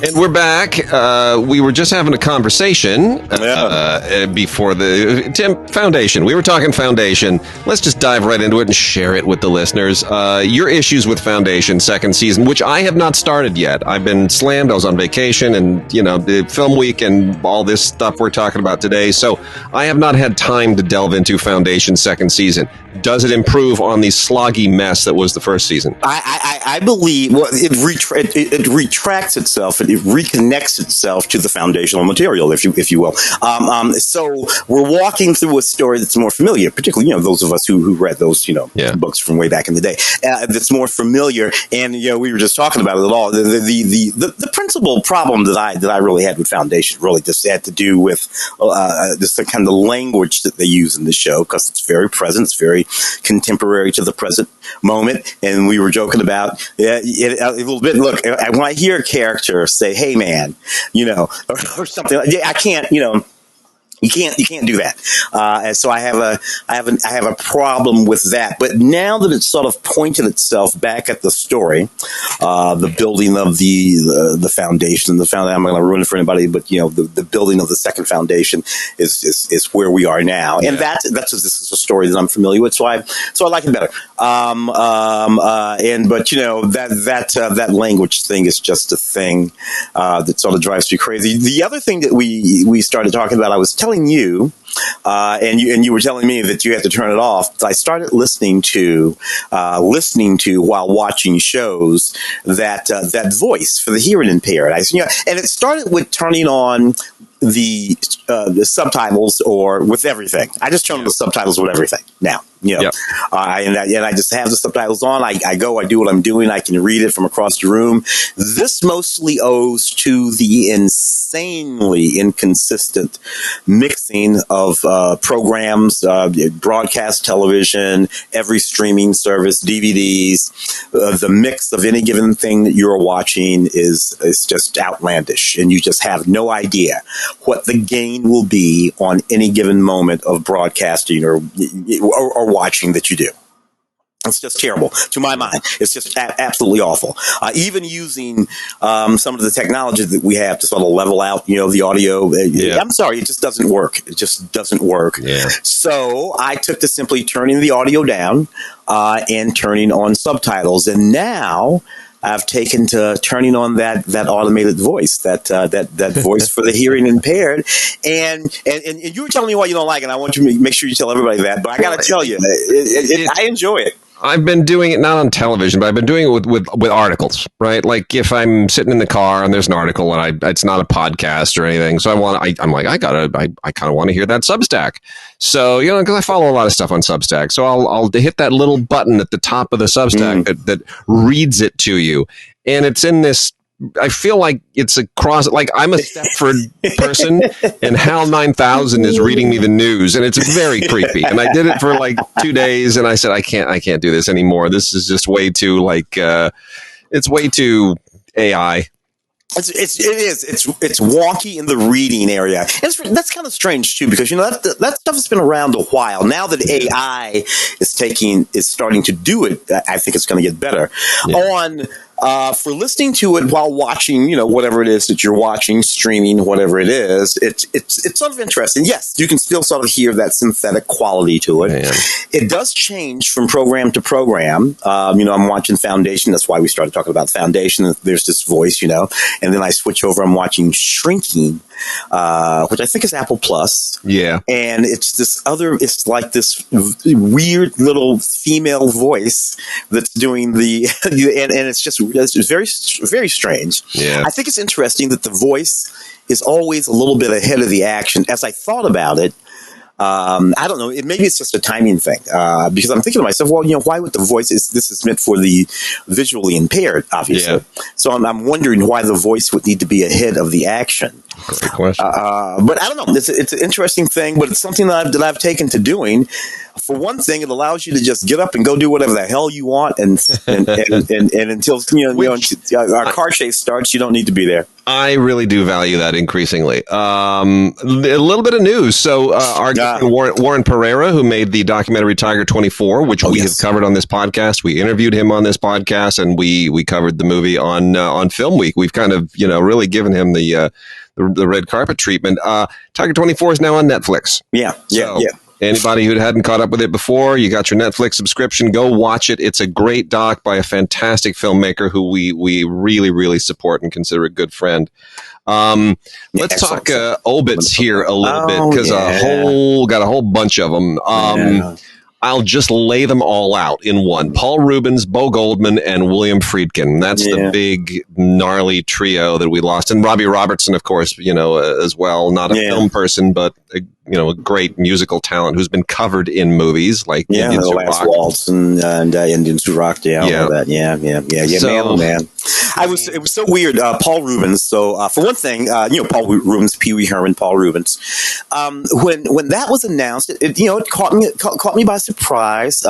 And we're back. We were just having a conversation before the Foundation. We were talking Foundation. Let's just dive right into it and share it with the listeners. Your issues with Foundation second season, which I have not started yet. I've been slammed. I was on vacation and, the film week and all this stuff we're talking about today. So I have not had time to delve into Foundation second season. Does it improve on the sloggy mess that was the first season? I believe it retracts itself and it reconnects itself to the foundational material, if you will. So we're walking through a story that's more familiar, particularly those of us who read those books from way back in the day. That's more familiar, and we were just talking about it at all. The principal problem that I really had with Foundation really just had to do with this kind of language that they use in the show, because it's very present, it's very contemporary to the present moment, and we were joking about a little bit. Look, when I hear a character say, "Hey, man," or something, I can't, You can't do that. And so I have a problem with that. But now that it's sort of pointed itself back at the story, the building of the foundation, I'm not going to ruin it for anybody, but the building of the second foundation is where we are now, and this is a story that I'm familiar with, so I like it better. That language thing is just a thing that sort of drives me crazy. The other thing that we started talking about, I was telling you, and you were telling me that you had to turn it off. I started listening to while watching shows that voice for the hearing impaired. And it started with turning on the subtitles or with everything. I just turn on the subtitles with everything now. And I just have the subtitles on. I do what I'm doing. I can read it from across the room. This mostly owes to the insanely inconsistent mixing of programs, broadcast television, every streaming service, DVDs. The mix of any given thing that you're watching is just outlandish, and you just have no idea what the gain will be on any given moment of broadcasting or watching that you do. It's just terrible to my mind. It's just absolutely awful. Even using some of the technology that we have to sort of level out, the audio. I'm sorry, it just doesn't work. It just doesn't work. Yeah. So I took to simply turning the audio down and turning on subtitles, and now I've taken to turning on that automated voice, that voice for the hearing impaired. And you were telling me why you don't like it. I want you to make sure you tell everybody that. But I got to tell you, I enjoy it. I've been doing it not on television, but I've been doing it with articles, right? Like if I'm sitting in the car and there's an article and it's not a podcast or anything, so I kind of want to hear that Substack. So because I follow a lot of stuff on Substack, so I'll hit that little button at the top of the Substack that reads it to you, and it's in this. I feel like it's a cross, like I'm a Stepford person and HAL 9000 is reading me the news, and it's very creepy. And I did it for like 2 days and I said, I can't do this anymore. This is just way too it's way too AI. It is. It's wonky in the reading area. That's kind of strange too, because that stuff has been around a while. Now that AI is starting to do it, I think it's going to get better. For listening to it while watching, whatever it is that you're watching, streaming, whatever it is, it's sort of interesting. Yes, you can still sort of hear that synthetic quality to it. Man. It does change from program to program. I'm watching Foundation. That's why we started talking about Foundation. There's this voice, and then I switch over. I'm watching Shrinking, which I think is Apple Plus. Yeah. And it's like this weird little female voice that's doing and it's very, very strange. Yeah. I think it's interesting that the voice is always a little bit ahead of the action. As I thought about it, I don't know. Maybe it's just a timing thing, because I'm thinking to myself, well, why would the voice this is meant for the visually impaired, obviously. Yeah. So I'm wondering why the voice would need to be ahead of the action. Great question. But I don't know. It's an interesting thing, but it's something that I've taken to doing. For one thing, it allows you to just get up and go do whatever the hell you want, and until our car chase starts, you don't need to be there. I really do value that increasingly. A little bit of news. So our Warren Pereira, who made the documentary Tiger 24, which we have covered on this podcast, we interviewed him on this podcast, and we covered the movie on Film Week. We've kind of really given him the red carpet treatment. Tiger 24 is now on Netflix. Yeah. Anybody who hadn't caught up with it before, you got your Netflix subscription, go watch it. It's a great doc by a fantastic filmmaker who we really, really support and consider a good friend. Let's talk obits here a little bit, because got a whole bunch of them. I'll just lay them all out in one. Paul Rubens, Beau Goldman, and William Friedkin. That's the big, gnarly trio that we lost. And Robbie Robertson, of course, as well. Not a film person, but a great musical talent who's been covered in movies like Indians The Who Last Rock. Waltz and Indians Who Rocked. All that. So, man. It was so weird. Paul Rubens. So for one thing, Paul Rubens, Pee Wee Herman, Paul Rubens. When that was announced, it caught me by surprise.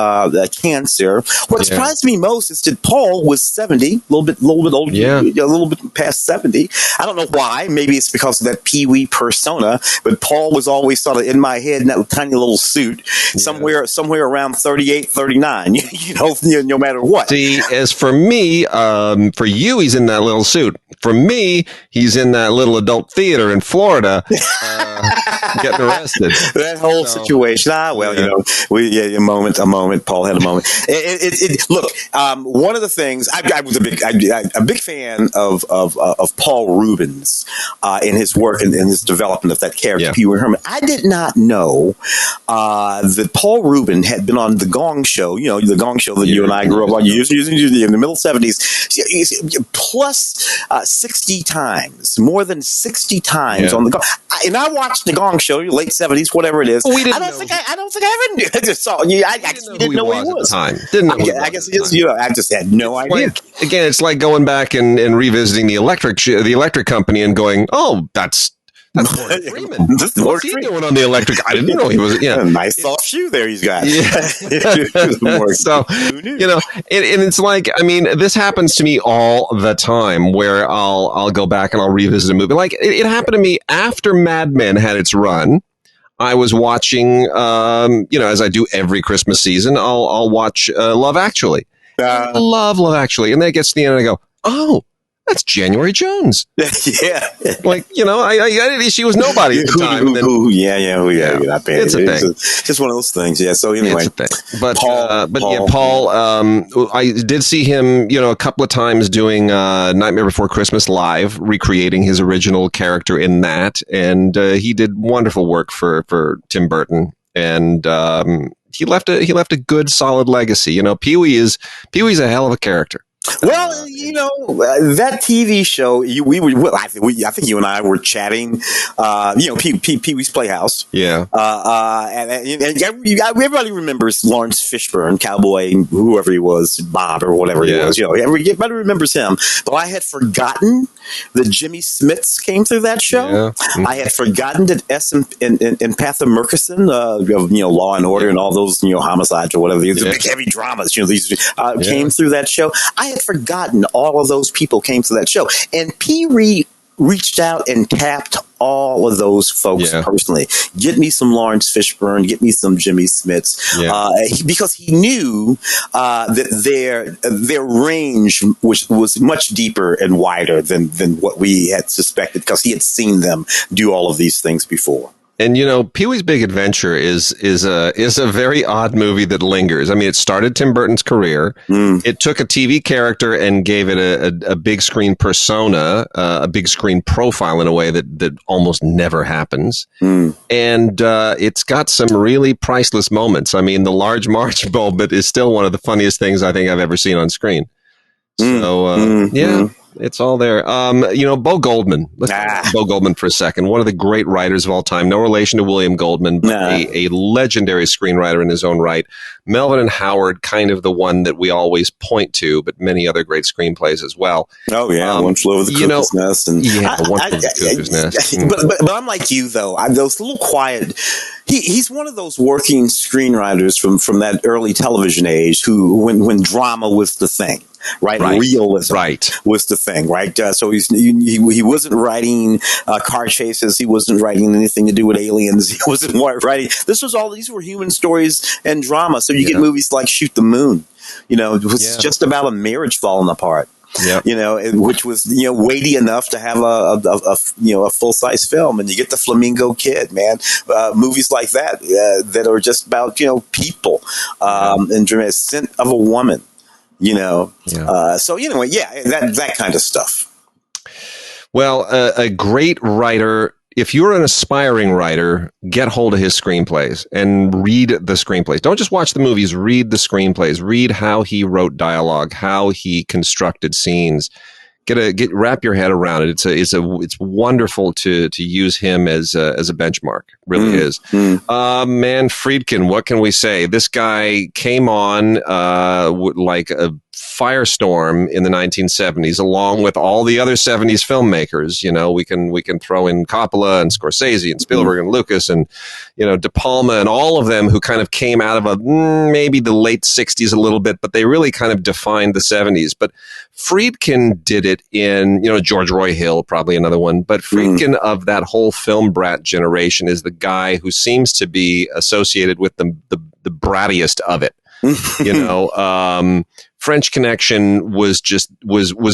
Cancer. What surprised me most is that Paul was 70, a little bit older, a little bit past 70. I don't know why. Maybe it's because of that Pee Wee persona. But Paul was always sort of in my head in that tiny little suit, somewhere around 38, 39. No matter what. See, as for me, for you, he's in that little suit. For me, he's in that little adult theater in Florida, getting arrested. That whole situation. A moment. Paul had a moment. Look, one of the things I was a big fan of Paul Rubens in his work and in his development of that character, Pee Wee Herman. I did not know that Paul Rubin had been on the Gong Show. The Gong Show that you and I grew up on, using in the middle 70s, plus 60 times, more than 60 times on the Gong. And I watched the Gong Show, late 70s, whatever it is. I don't think I ever knew. I just saw. I didn't know who he was. At the time. I guess I just had no idea. Again, it's like going back and revisiting the electric company and going, oh, that's Morgan Freeman. What's he doing on the electric? I didn't know he was. A nice soft shoe there he's got. So, and it's like, this happens to me all the time where I'll go back and I'll revisit a movie. Like it happened to me after Mad Men had its run. I was watching, as I do every Christmas season, I'll watch Love Actually. I love Love Actually. And then it gets to the end and I go, oh, that's January Jones. She was nobody at the time. It's a thing. It's just one of those things. Yeah. So anyway, it's a thing. But Paul, I did see him, a couple of times doing Nightmare Before Christmas live, recreating his original character in that, and he did wonderful work for Tim Burton, and he left a good, solid legacy. Pee-wee's a hell of a character. Well, that TV show, I think you and I were chatting, Pee-wee's Playhouse. Yeah. And everybody remembers Lawrence Fishburne, cowboy, whoever he was, Bob or whatever he was. Everybody remembers him. But I had forgotten that Jimmy Smits came through that show. Yeah. Mm-hmm. I had forgotten that and Patha Murkison, Law and Order and all those, homicides or whatever, these big heavy dramas, came through that show. I had forgotten all of those people came to that show. And Pee-wee reached out and tapped all of those folks personally. Get me some Lawrence Fishburne, get me some Jimmy Smits, because he knew that their range was much deeper and wider than what we had suspected, because he had seen them do all of these things before. And Pee-wee's Big Adventure is a very odd movie that lingers. It started Tim Burton's career. It took a TV character and gave it a big screen persona, a big screen profile in a way that almost never happens. And it's got some really priceless moments. The Large March moment is still one of the funniest things I think I've ever seen on screen. So it's all there. Beau Goldman. Let's talk about Beau Goldman for a second. One of the great writers of all time. No relation to William Goldman, but a legendary screenwriter in his own right. Melvin and Howard, kind of the one that we always point to, but many other great screenplays as well. Oh yeah, One Flew Over the Cuckoo's Nest, and One Flew Over the Cuckoo's Nest. But I'm like you though. Those little quiet. He's one of those working screenwriters from that early television age who, when drama was the thing, right? Realism was the thing, right? So he wasn't writing car chases. He wasn't writing anything to do with aliens. He wasn't writing. These were human stories and drama. So you get movies like Shoot the Moon. It was just about a marriage falling apart. Yeah, which was weighty enough to have a full size film, and you get the Flamingo Kid, man, movies like that that are just about people and dramatic Scent of a Woman, So anyway, that kind of stuff. Well, a great writer. If you're an aspiring writer, get hold of his screenplays and read the screenplays. Don't just watch the movies, read the screenplays. Read how he wrote dialogue, how he constructed scenes. Wrap your head around it. It's wonderful to use him as a benchmark. Really is. Man, Friedkin, what can we say? This guy came on like a firestorm in the 1970s, along with all the other 70s filmmakers. We can throw in Coppola and Scorsese and Spielberg and Lucas and De Palma and all of them who kind of came out of maybe the late 60s a little bit, but they really kind of defined the 70s. But Friedkin did it in George Roy Hill, probably another one. But Friedkin of that whole film brat generation is the guy who seems to be associated with the brattiest of it. French Connection was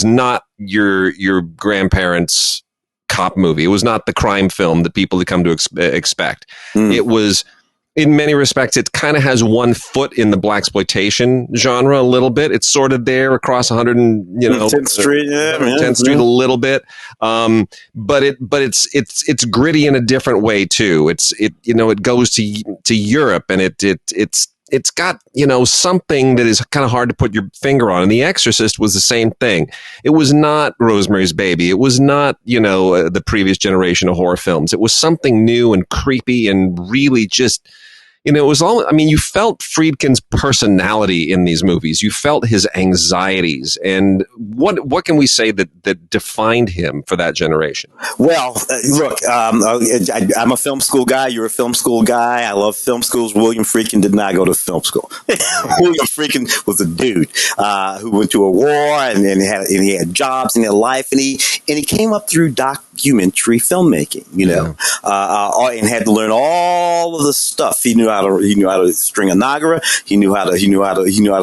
not your grandparents' cop movie. It was not the crime film that people had come to expect. It was, in many respects, it kind of has one foot in the blaxploitation genre a little bit. It's sort of there across 10th Street, 10th Street a little bit. But it's gritty in a different way too. It goes to Europe, and it's got, something that is kind of hard to put your finger on. And The Exorcist was the same thing. It was not Rosemary's Baby. It was not, the previous generation of horror films. It was something new and creepy and really just, it was all, you felt Friedkin's personality in these movies. You felt his anxieties. And what can we say that defined him for that generation? Well, look, I'm a film school guy. You're a film school guy. I love film schools. William Friedkin did not go to film school. William Friedkin was a dude who went to a war and he had jobs and he had life, and he came up through documentary filmmaking, and had to learn all of the stuff. He knew how to string a Nagara. He knew how to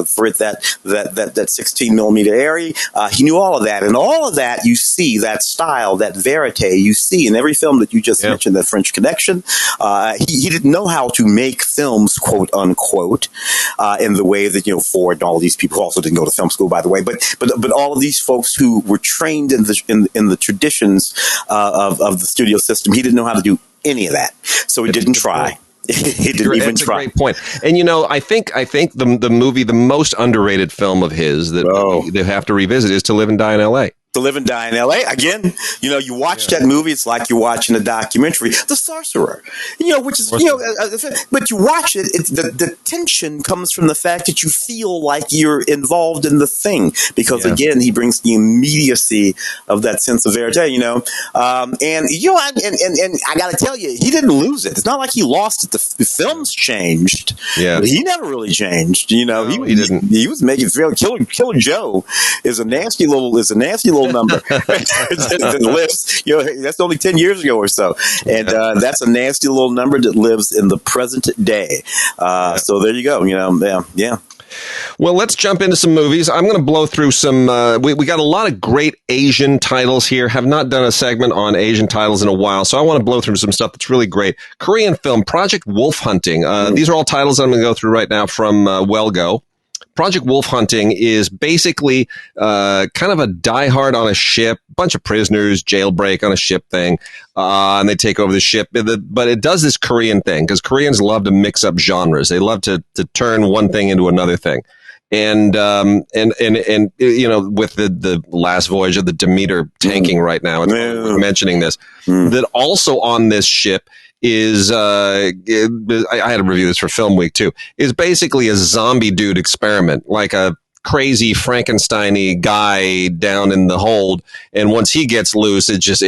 thread that 16 millimeter area. He knew all of that, and all of that you see, that style, that verite you see in every film that you just mentioned. That French Connection. He didn't know how to make films, quote unquote, in the way that Ford and all these people who also didn't go to film school, by the way. But all of these folks who were trained in the traditions of the studio system, he didn't know how to do any of that, so he didn't try. He didn't even try. That's a great point. And I think the movie, the most underrated film of his that they have to revisit is To Live and Die in L.A. To Live and Die in L.A. Again, you watch that movie, it's like you're watching a documentary. The Sorcerer, which is, but you watch it, the tension comes from the fact that you feel like you're involved in the thing, because again, he brings the immediacy of that sense of verite, and I got to tell you, he didn't lose it. It's not like he lost it. The films changed. Yeah. But he never really changed. He didn't. He was making Killer Joe is a nasty little number that lives, that's only 10 years ago or so, and that's a nasty little number that lives in the present day. So there you go. Yeah. Well, let's jump into some movies. I'm going to blow through some. We got a lot of great Asian titles here. Have not done a segment on Asian titles in a while, so I want to blow through some stuff that's really great. Korean film, Project Wolf Hunting. These are all titles I'm going to go through right now from Well-Go. Project Wolf Hunting is basically kind of a Die Hard on a ship, bunch of prisoners, jailbreak on a ship thing, and they take over the ship. But it does this Korean thing, because Koreans love to mix up genres. They love to turn one thing into another thing. And with the last voyage of the Demeter tanking right now, it's mentioning this, that also on this ship is I had to review this for Film Week too. Is basically a zombie dude experiment, like a crazy Frankenstein-y guy down in the hold, and once he gets loose, it's just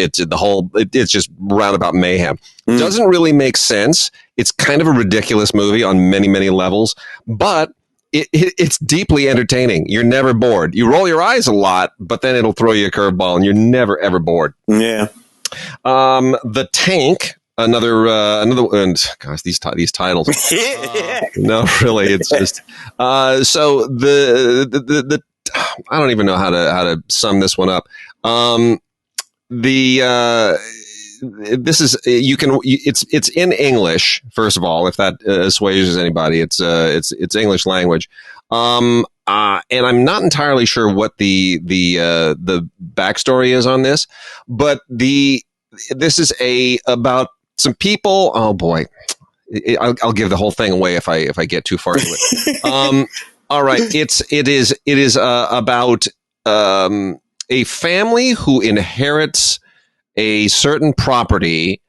roundabout mayhem. Doesn't really make sense. It's kind of a ridiculous movie on many levels, but it's deeply entertaining. You're never bored. You roll your eyes a lot, but then it'll throw you a curveball, and you're never ever bored. Yeah. The Tank. Another and gosh, these titles. No, really, it's just so the I don't even know how to sum this one up. This is it's in English, first of all, if that assuages anybody. It's English language. And I'm not entirely sure what the backstory is on this, but this is about some people. Oh boy, I'll give the whole thing away if I get too far into it. All right, it is about a family who inherits a certain property,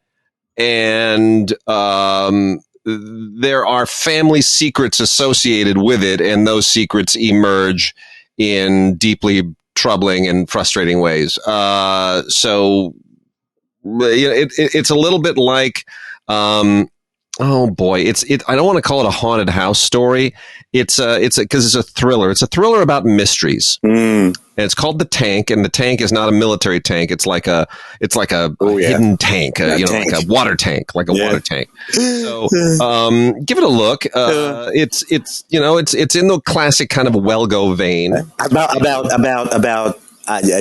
and there are family secrets associated with it, and those secrets emerge in deeply troubling and frustrating ways. So it's a little bit like, oh boy, I don't want to call it a haunted house story. It's because it's a thriller. It's a thriller about mysteries. And it's called The Tank, and the tank is not a military tank. It's like a hidden tank, tank. Like a water tank, water tank. So, give it a look. It's in the classic kind of well-go vein. About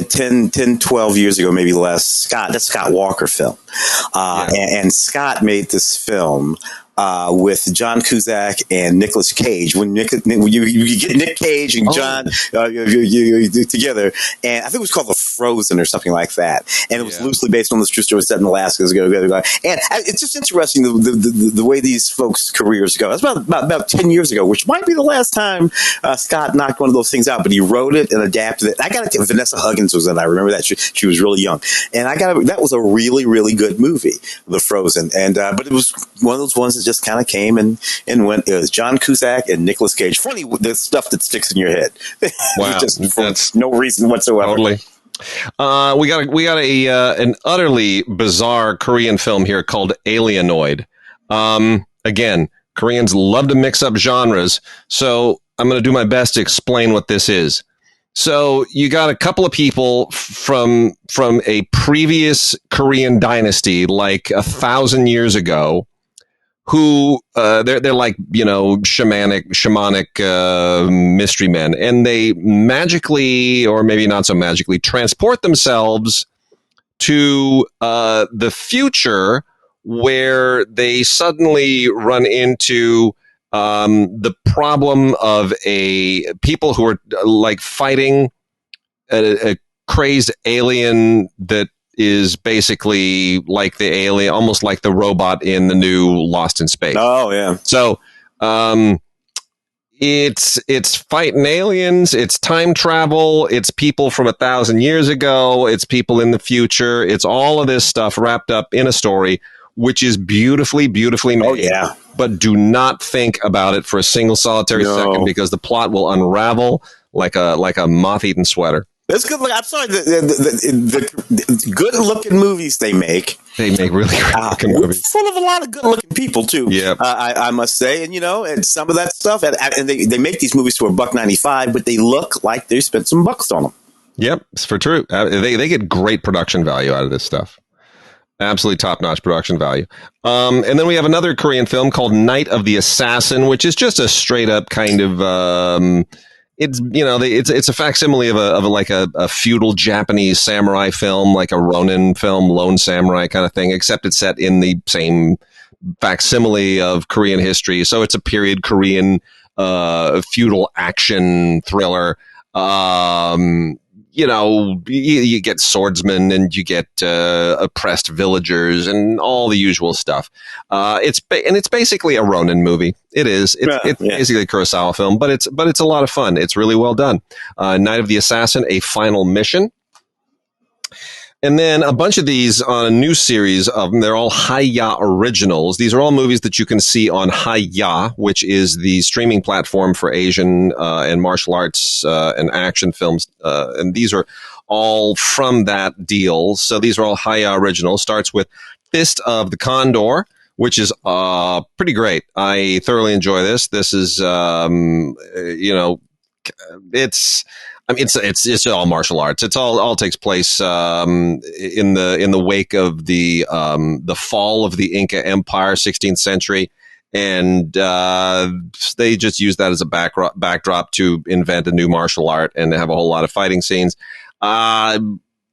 10, 12 years ago, maybe less. That's Scott Walker film. And Scott made this film with John Cusack and Nicolas Cage. When you get Nick Cage and John together, and I think it was called The Frozen or something like that. And it was loosely based on this true story set in Alaska. And it's just interesting the way these folks' careers go. That's about 10 years ago, which might be the last time Scott knocked one of those things out. But he wrote it and adapted it. I got to Vanessa Hudgens was in it. I remember that she was really young, and that was a really really good movie, The Frozen. And but it was one of those ones that just kind of came and went. It was John Cusack and Nicolas Cage. Funny, the stuff that sticks in your head. Wow, just for no reason whatsoever. Totally. We got an utterly bizarre Korean film here called Alienoid. Again, Koreans love to mix up genres, so I'm going to do my best to explain what this is. So you got a couple of people from a previous Korean dynasty, like 1,000 years ago, who they're like, shamanic mystery men, and they magically, or maybe not so magically, transport themselves to the future, where they suddenly run into the problem of people who are like fighting a crazed alien that is basically like the alien, almost like the robot in the new Lost in Space. Oh yeah. So it's fighting aliens, it's time travel, it's people from 1,000 years ago, it's people in the future, it's all of this stuff wrapped up in a story, which is beautifully made. Oh yeah. But do not think about it for a single solitary second, because the plot will unravel like a moth-eaten sweater. That's good. I'm sorry. The good-looking movies they make really great looking movies, full of a lot of good-looking people too. Yeah, I must say, and some of that stuff, and they make these movies for $1.95, but they look like they spent some bucks on them. Yep, it's for true. They get great production value out of this stuff. Absolutely top-notch production value. And then we have another Korean film called Night of the Assassin, which is just a straight-up kind of it's a facsimile of a feudal Japanese samurai film, like a Ronin film, Lone Samurai kind of thing, except it's set in the same facsimile of Korean history. So it's a period Korean feudal action thriller. You get swordsmen and you get oppressed villagers and all the usual stuff. It's basically a Ronin movie. It is. It's basically a Kurosawa film, but it's a lot of fun. It's really well done. Night of the Assassin: A Final Mission. And then a bunch of these on a new series of them. They're all Hi-Ya originals. These are all movies that you can see on Hi-Ya, which is the streaming platform for Asian and martial arts and action films. And these are all from that deal. So these are all Hi-Ya originals. Starts with Fist of the Condor, which is pretty great. I thoroughly enjoy this. This is, it's all martial arts. It's all takes place in the wake of the fall of the Inca Empire, 16th century, and they just use that as a backdrop to invent a new martial art and have a whole lot of fighting scenes.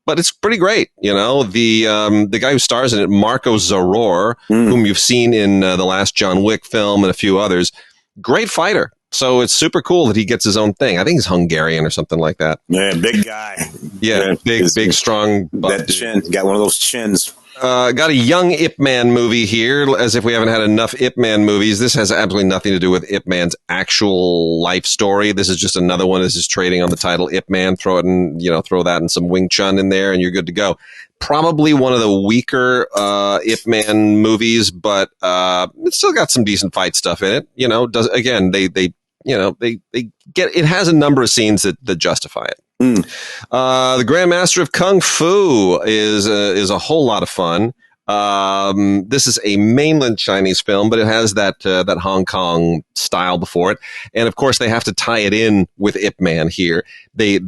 But it's pretty great, The guy who stars in it, Marco Zaror, whom you've seen in the last John Wick film and a few others, great fighter. So it's super cool that he gets his own thing. I think he's Hungarian or something like that. Yeah, big guy. Yeah, big, strong. That chin, got one of those chins. Got a young Ip Man movie here, as if we haven't had enough Ip Man movies. This has absolutely nothing to do with Ip Man's actual life story. This is just another one. This is trading on the title Ip Man. Throw that and some Wing Chun in there, and you're good to go. Probably one of the weaker Ip Man movies, but it's still got some decent fight stuff in it. They get it has a number of scenes that justify it. The Grandmaster of Kung Fu is a whole lot of fun. This is a mainland Chinese film, but it has that Hong Kong style before it, and of course they have to tie it in with Ip Man here. The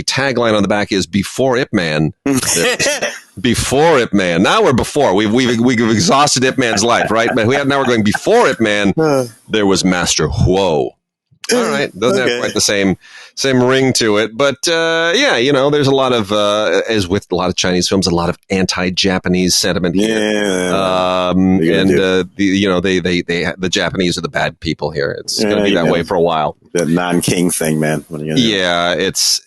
tagline on the back is "Before Ip Man." Before Ip Man. Now we're before. We've exhausted Ip Man's life, right? But now we're going before Ip Man. There was Master Huo. All right, doesn't have quite the same ring to it, but there's a lot of as with a lot of Chinese films, a lot of anti-Japanese sentiment here. The Japanese are the bad people here. It's going to be that way for a while. That non-king thing, man. What are you gonna do? Yeah, it's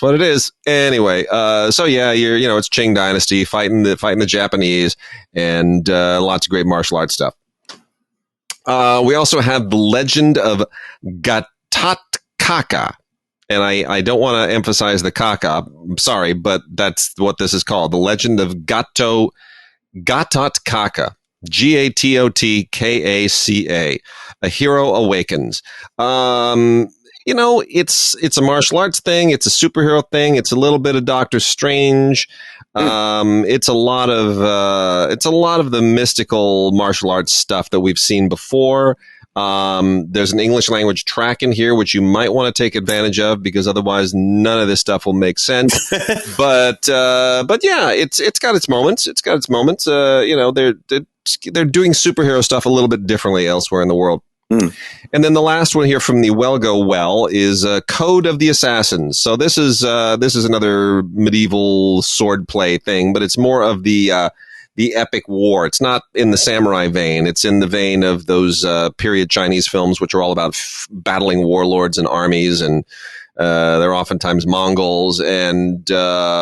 what it is. Anyway, it's Qing Dynasty fighting the Japanese, and lots of great martial arts stuff. We also have The Legend of Gatatkaka. And I don't want to emphasize the kaka. I'm sorry, but that's what this is called. The Legend of Gatotkaka. Gatotkaka. A Hero Awakens. It's a martial arts thing. It's a superhero thing. It's a little bit of Doctor Strange. It's a lot of the mystical martial arts stuff that we've seen before. There's an English language track in here, which you might want to take advantage of because otherwise none of this stuff will make sense. but yeah, it's got its moments. They're doing superhero stuff a little bit differently elsewhere in the world. And then the last one here from the Well Go Well is Code of the Assassins. So this is another medieval swordplay thing, but it's more of the epic war. It's not in the samurai vein. It's in the vein of those period Chinese films, which are all about battling warlords and armies, and they're oftentimes Mongols. And this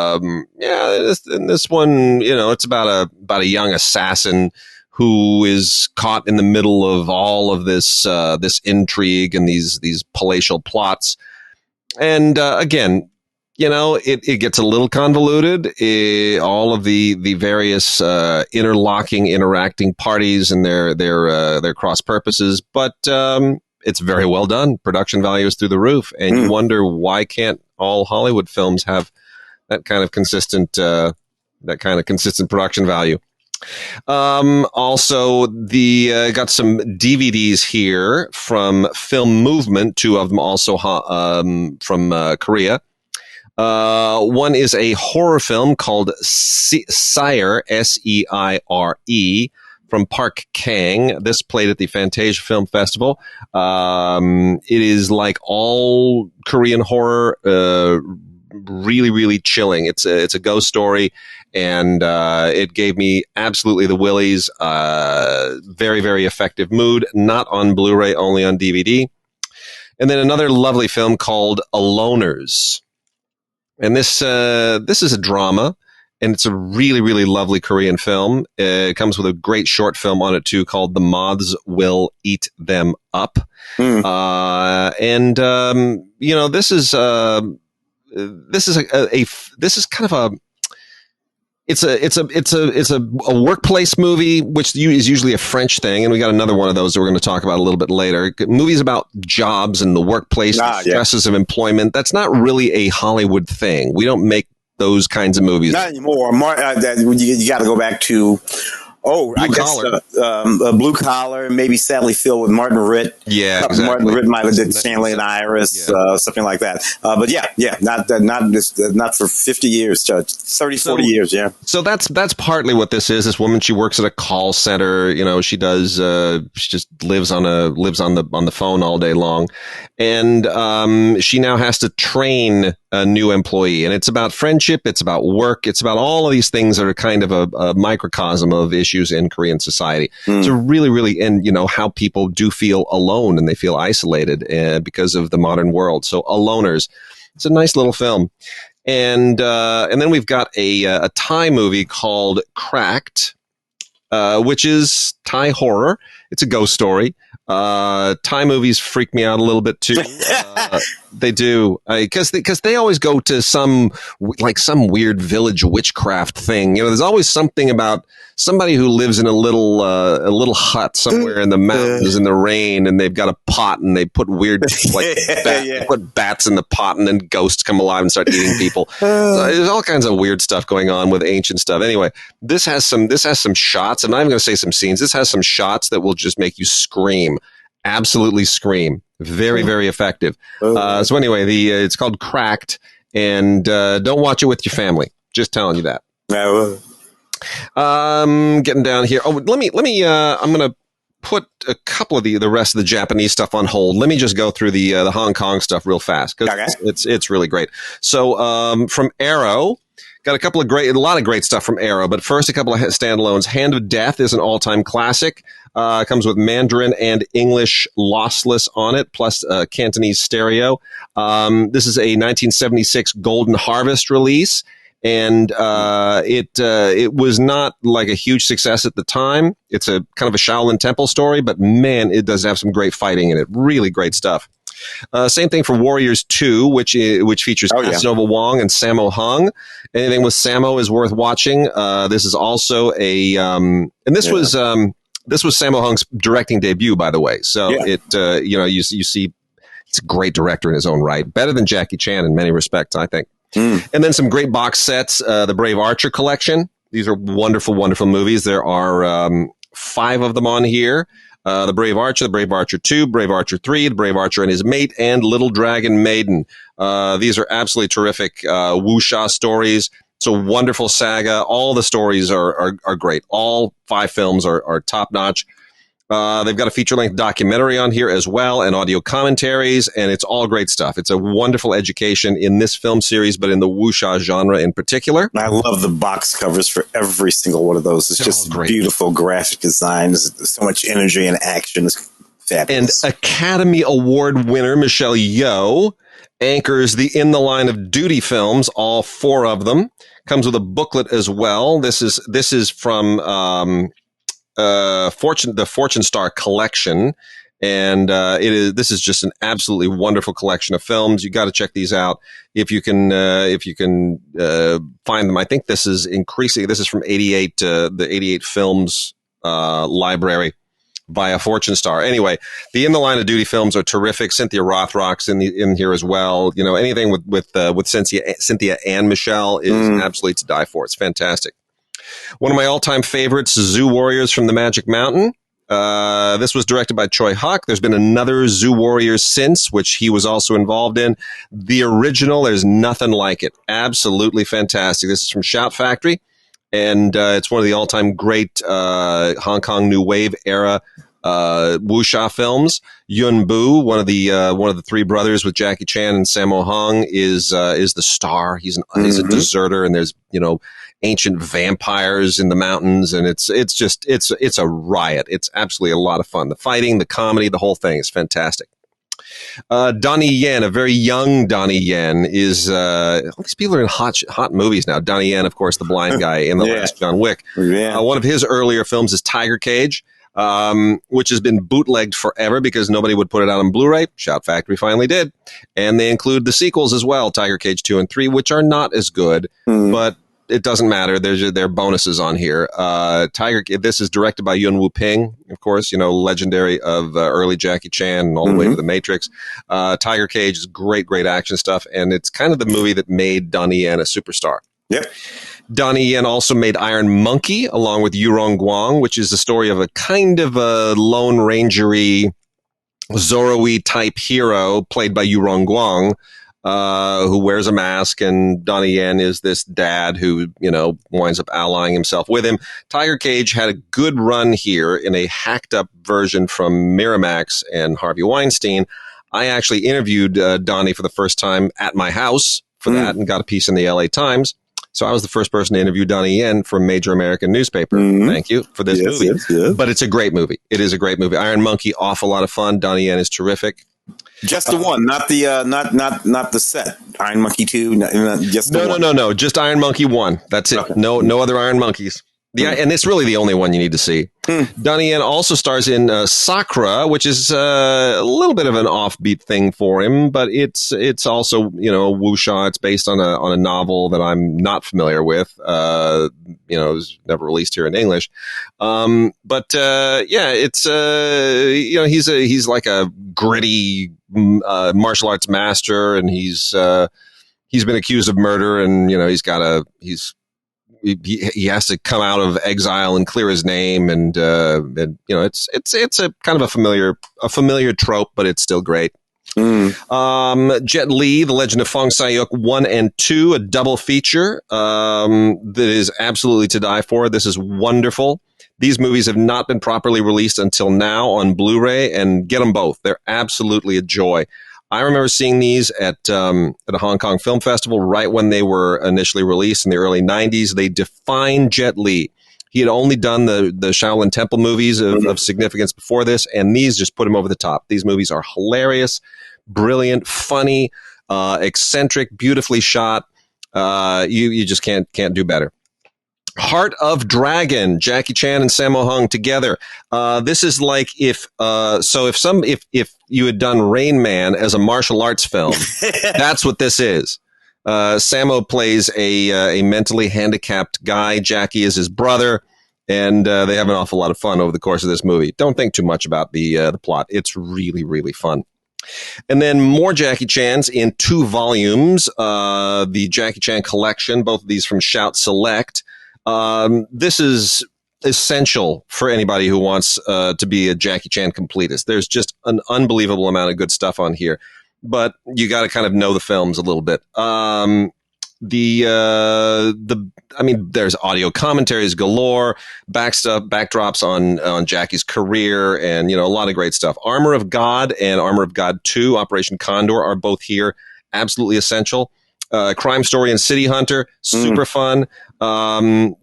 one, it's about a young assassin who is caught in the middle of all of this intrigue and these palatial plots. And again, it gets a little convoluted. All of the various interacting parties and their cross purposes, but it's very well done. Production value is through the roof, and you wonder why can't all Hollywood films have that kind of consistent production value. Also, got some DVDs here from Film Movement, two of them also from Korea. One is a horror film called Seire, Seire, from Park Kang. This played at the Fantasia Film Festival. It is like all Korean horror, really, really chilling. It's a ghost story. And it gave me absolutely the willies. Very, very effective mood. Not on Blu-ray, only on DVD. And then another lovely film called Aloners. And this is a drama, and it's a really, really lovely Korean film. It comes with a great short film on it too, called "The Moths Will Eat Them Up." This is kind of It's a workplace movie, which is usually a French thing, and we got another one of those that we're going to talk about a little bit later. Movies about jobs and the workplace, the stresses of employment. That's not really a Hollywood thing. We don't make those kinds of movies. Not anymore. You got to go back to I guess Blue Collar, maybe Sadly Filled with Martin Ritt. Yeah, exactly. Martin Ritt might have did Stanley and Iris, something like that. But not for 50 years, 40 years. Yeah. So that's partly what this is. This woman, she works at a call center. You know, she does. She just lives on the phone all day long, and she now has to train a new employee, and it's about friendship, it's about work, it's about all of these things that are kind of a microcosm of issues in Korean society. So really, and you know how people do feel alone and they feel isolated because of the modern world. So Aloners, it's a nice little film, and then we've got a Thai movie called Cracked, which is Thai horror. It's a ghost story. Thai movies freak me out a little bit too. They do, because they always go to some weird village witchcraft thing. You know, there's always something about somebody who lives in a little hut somewhere in the mountains in the rain, and they've got a pot and they put weird put bats in the pot, and then ghosts come alive and start eating people. So there's all kinds of weird stuff going on with ancient stuff. Anyway, this has some shots. I'm not even going to say some scenes. This has some shots that will just make you scream. Absolutely scream. Very, very effective. So anyway, it's called Cracked, and don't watch it with your family. Just telling you that. Getting down here. Oh, let me. I'm going to put a couple of the rest of the Japanese stuff on hold. Let me just go through the Hong Kong stuff real fast because it's really great. So from Arrow. Got a lot of great stuff from Arrow, but first a couple of standalones. Hand of Death is an all-time classic. Comes with Mandarin and English lossless on it, plus Cantonese stereo. This is a 1976 Golden Harvest release, and it was not like a huge success at the time. It's a kind of a Shaolin Temple story, but man, it does have some great fighting in it. Really great stuff. Same thing for Warriors 2, which features Casanova Wong and Sammo Hung. Anything with Sammo is worth watching. This is also and this was Sammo Hung's directing debut, by the way. So you see, it's a great director in his own right, better than Jackie Chan in many respects, I think. And then some great box sets. The Brave Archer collection. These are wonderful, wonderful movies. There are 5 of them on here. The Brave Archer, the Brave Archer 2, Brave Archer 3, the Brave Archer and his mate, and Little Dragon Maiden. These are absolutely terrific wuxia stories. It's a wonderful saga. All the stories are great. All 5 films are top-notch. They've got a feature-length documentary on here as well, and audio commentaries, and it's all great stuff. It's a wonderful education in this film series, but in the wuxia genre in particular. I love the box covers for every single one of those. It's just beautiful graphic designs, so much energy and action. It's fabulous. And Academy Award winner Michelle Yeoh anchors the In the Line of Duty films, all 4 of them. Comes with a booklet as well. This is from the Fortune Star collection, and this is just an absolutely wonderful collection of films. You got to check these out if you can find them. I think this is increasing. This is from the 88 films library via Fortune Star. Anyway, the In the Line of Duty films are terrific. Cynthia Rothrock's in here as well. You know, anything with Cynthia and Michelle is absolutely to die for. It's fantastic. One of my all-time favorites, Zoo Warriors from the Magic Mountain. This was directed by Choi Huck. There's been another Zoo Warriors since, which he was also involved in. The original, there's nothing like it. Absolutely fantastic. This is from Shout Factory, and it's one of the all-time great Hong Kong New Wave era wuxia films. Yun Bu, one of the 3 brothers with Jackie Chan and Sammo Hung, is the star. He's a deserter, and there's ancient vampires in the mountains, and it's a riot. It's absolutely a lot of fun. The fighting, the comedy, the whole thing is fantastic. Donnie Yen, a very young Donnie Yen, is all these people are in hot movies now. Donnie Yen, of course, the blind guy in the last John Wick. One of his earlier films is Tiger Cage, which has been bootlegged forever because nobody would put it out on Blu-ray. Shout Factory finally did, and they include the sequels as well, Tiger Cage 2 and 3, which are not as good, but it doesn't matter. There are bonuses on here. This is directed by Yuen Wu Ping, of course, legendary of early Jackie Chan and all the way to The Matrix. Tiger Cage is great action stuff, and it's kind of the movie that made Donnie Yen a superstar. Yep. Donnie Yen also made Iron Monkey along with Yurong Guang, which is the story of a kind of a Lone Ranger-y, Zorro-y type hero played by Yurong Guang, who wears a mask, and Donnie Yen is this dad who, winds up allying himself with him. Tiger Cage had a good run here in a hacked up version from Miramax and Harvey Weinstein. I actually interviewed Donnie for the first time at my house for that and got a piece in the LA Times. So I was the first person to interview Donnie Yen for a major American newspaper. Thank you for this movie. Yes. But it's a great movie. It is a great movie. Iron Monkey, awful lot of fun. Donnie Yen is terrific. Just the one, not the set. Iron Monkey 2, just the one. No. Just Iron Monkey 1. That's it. Okay. No other Iron Monkeys. And it's really the only one you need to see. Donnie Yen also stars in Sakura, which is a little bit of an offbeat thing for him, but it's also wuxia. It's based on a novel that I'm not familiar with. It was never released here in English. It's he's like a gritty martial arts master, and he's been accused of murder, and he has to come out of exile and clear his name, and it's a kind of a familiar trope, but it's still great. Jet Li, The Legend of Fong Sayok 1 and 2, a double feature that is absolutely to die for. This is wonderful. These movies have not been properly released until now on Blu-ray, and get them both. They're absolutely a joy. I remember seeing these at a Hong Kong Film Festival right when they were initially released in the early 90s. They defined Jet Li. He had only done the Shaolin Temple movies of significance before this, and these just put him over the top. These movies are hilarious, brilliant, funny, eccentric, beautifully shot. You just can't do better. Heart of Dragon, Jackie Chan and Sammo Hung together. This is like if you had done Rain Man as a martial arts film, that's what this is. Sammo plays a mentally handicapped guy. Jackie is his brother, and they have an awful lot of fun over the course of this movie. Don't think too much about the plot. It's really, really fun. And then more Jackie Chans in 2 volumes. The Jackie Chan collection, both of these from Shout Select. This is essential for anybody who wants to be a Jackie Chan completist. There's just an unbelievable amount of good stuff on here, but you got to kind of know the films a little bit. There's audio commentaries galore, backdrops on Jackie's career, and a lot of great stuff. Armor of God and Armor of God 2, Operation Condor, are both here. Absolutely essential. Crime Story and City Hunter, super fun. Crime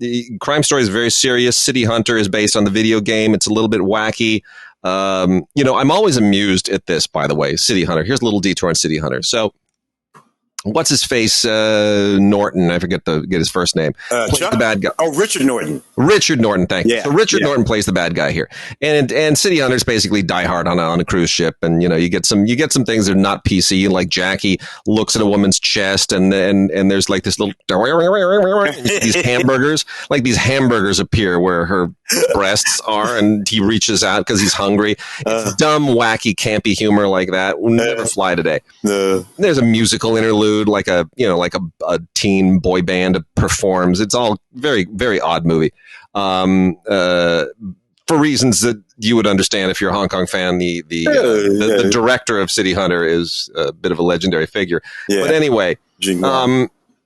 Story is very serious. City Hunter is based on the video game. It's a little bit wacky. I'm always amused at this, by the way. City Hunter. Here's a little detour on City Hunter. So, what's his face? Norton. I forget get his first name. The bad guy. Oh, Richard Norton. Richard Norton. Thank you. Yeah, so Richard Norton plays the bad guy here, and City Hunter's basically Die Hard on a cruise ship, and you get some things that are not PC, like Jackie looks at a woman's chest, and there's like this little these hamburgers, like these hamburgers appear where her breasts are, and he reaches out because he's hungry. It's dumb, wacky, campy humor like that will never fly today. There's a musical interlude, like a teen boy band performs. It's all very, very odd movie. For reasons that you would understand if you're a Hong Kong fan. The director of City Hunter is a bit of a legendary figure. Yeah. But anyway,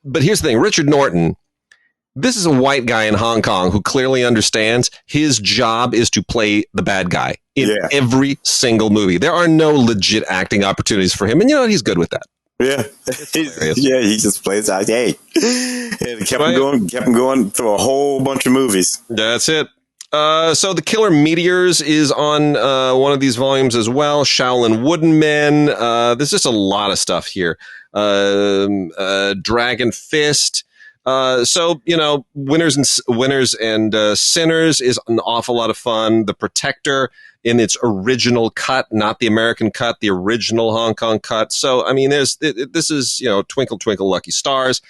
but here's the thing, Richard Norton. This is a white guy in Hong Kong who clearly understands his job is to play the bad guy in every single movie. There are no legit acting opportunities for him, and he's good with that. Yeah, he just plays out. Hey, and kept him going through a whole bunch of movies. That's it. So The Killer Meteors is on one of these volumes as well. Shaolin Wooden Men. There's just a lot of stuff here. Dragon Fist. Winners and Sinners is an awful lot of fun. The Protector in its original cut, not the American cut, the original Hong Kong cut. So, this is, Twinkle, Twinkle, Lucky Stars.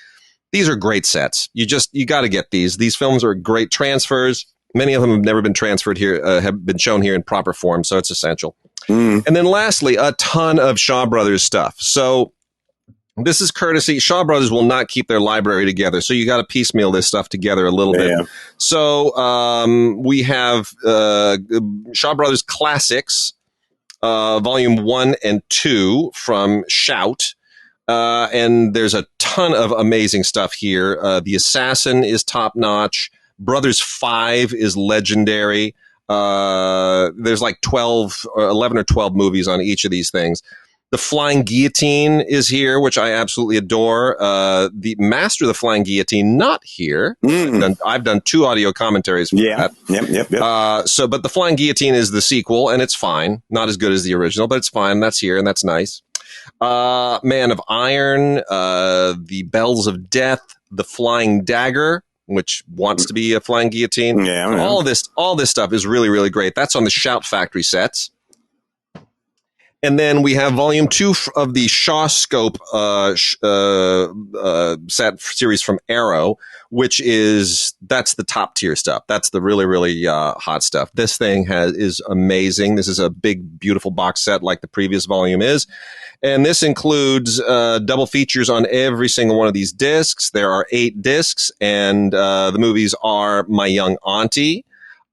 These are great sets. You got to get these. These films are great transfers. Many of them have never been transferred here, have been shown here in proper form, so it's essential. And then lastly, a ton of Shaw Brothers stuff. So this is courtesy. Shaw Brothers will not keep their library together, so you got to piecemeal this stuff together a little bit. So we have Shaw Brothers Classics, Volume 1 and 2 from Shout. And there's a ton of amazing stuff here. The Assassin is top notch. Brothers 5 is legendary. There's like 11 or 12 movies on each of these things. The Flying Guillotine is here, which I absolutely adore. The Master of the Flying Guillotine, not here. I've done 2 audio commentaries for that. Yep. But the Flying Guillotine is the sequel, and it's fine. Not as good as the original, but it's fine. That's here, and that's nice. Man of Iron, the Bells of Death, the Flying Dagger, which wants to be a flying guillotine. All this stuff is really, really great. That's on the Shout Factory sets. And then we have Volume 2 of the Shaw Scope set series from Arrow, that's the top tier stuff. That's the really, really hot stuff. This thing is amazing. This is a big, beautiful box set like the previous volume is. And this includes double features on every single one of these discs. There are 8 discs, and the movies are My Young Auntie,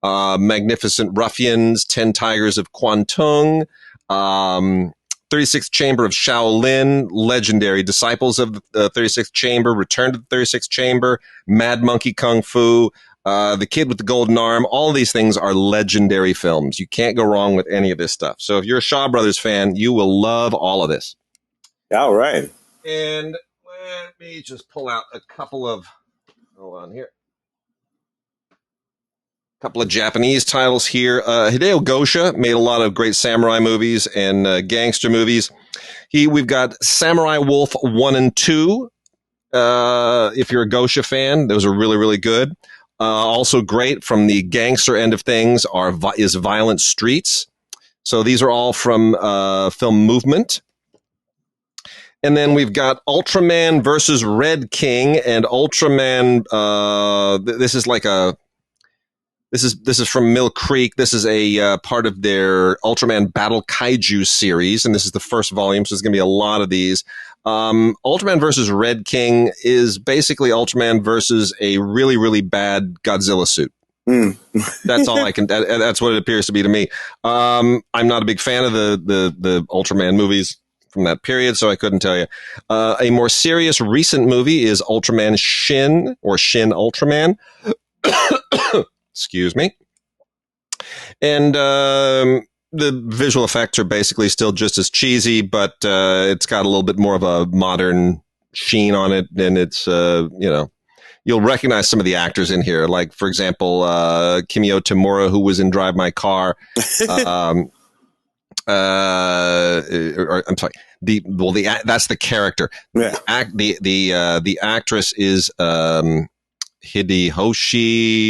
Magnificent Ruffians, 10 Tigers of Kwantung, 36th Chamber of Shaolin, legendary. Disciples of the 36th Chamber, Return to the 36th Chamber, Mad Monkey Kung Fu, The Kid with the Golden Arm. All of these things are legendary films. You can't go wrong with any of this stuff. So if you're a Shaw Brothers fan, you will love all of this. All right. And let me just pull out a couple of, hold on here. Couple of Japanese titles here. Hideo Gosha made a lot of great samurai movies and gangster movies. We've got Samurai Wolf 1 and 2. If you're a Gosha fan, those are really, really good. Also great from the gangster end of things is Violent Streets. So these are all from Film Movement. And then we've got Ultraman versus Red King and Ultraman. This is from Mill Creek. This is a part of their Ultraman Battle Kaiju series, and this is the first volume, so there's going to be a lot of these. Ultraman versus Red King is basically Ultraman versus a really, really bad Godzilla suit. That's all I can. That's what it appears to be to me. I'm not a big fan of the Ultraman movies from that period, so I couldn't tell you. A more serious recent movie is Ultraman Shin, or Shin Ultraman. Excuse me. And the visual effects are basically still just as cheesy, but it's got a little bit more of a modern sheen on it, and it's you'll recognize some of the actors in here, like for example Kimio Tamura, who was in Drive My Car. I'm sorry. That's the character. Yeah. The actress is Hideyoshi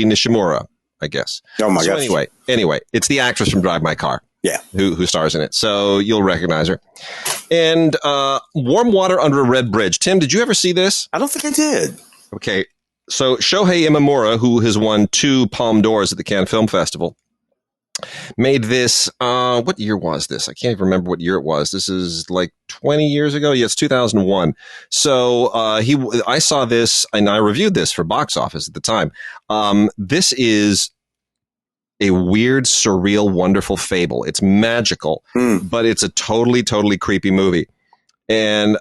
Nishimura, I guess. Oh my gosh. Anyway, it's the actress from Drive My Car. Yeah. Who stars in it. So you'll recognize her. And Warm Water Under a Red Bridge. Tim, did you ever see this? I don't think I did. Okay. So Shohei Imamura, who has won 2 Palme d'Ors at the Cannes Film Festival, made this. What year was this? I can't even remember what year it was. This is like 20 years ago. Yeah, it's 2001. So I saw this and I reviewed this for Box Office at the time. This is a weird, surreal, wonderful fable. It's magical, but it's a totally, totally creepy movie. And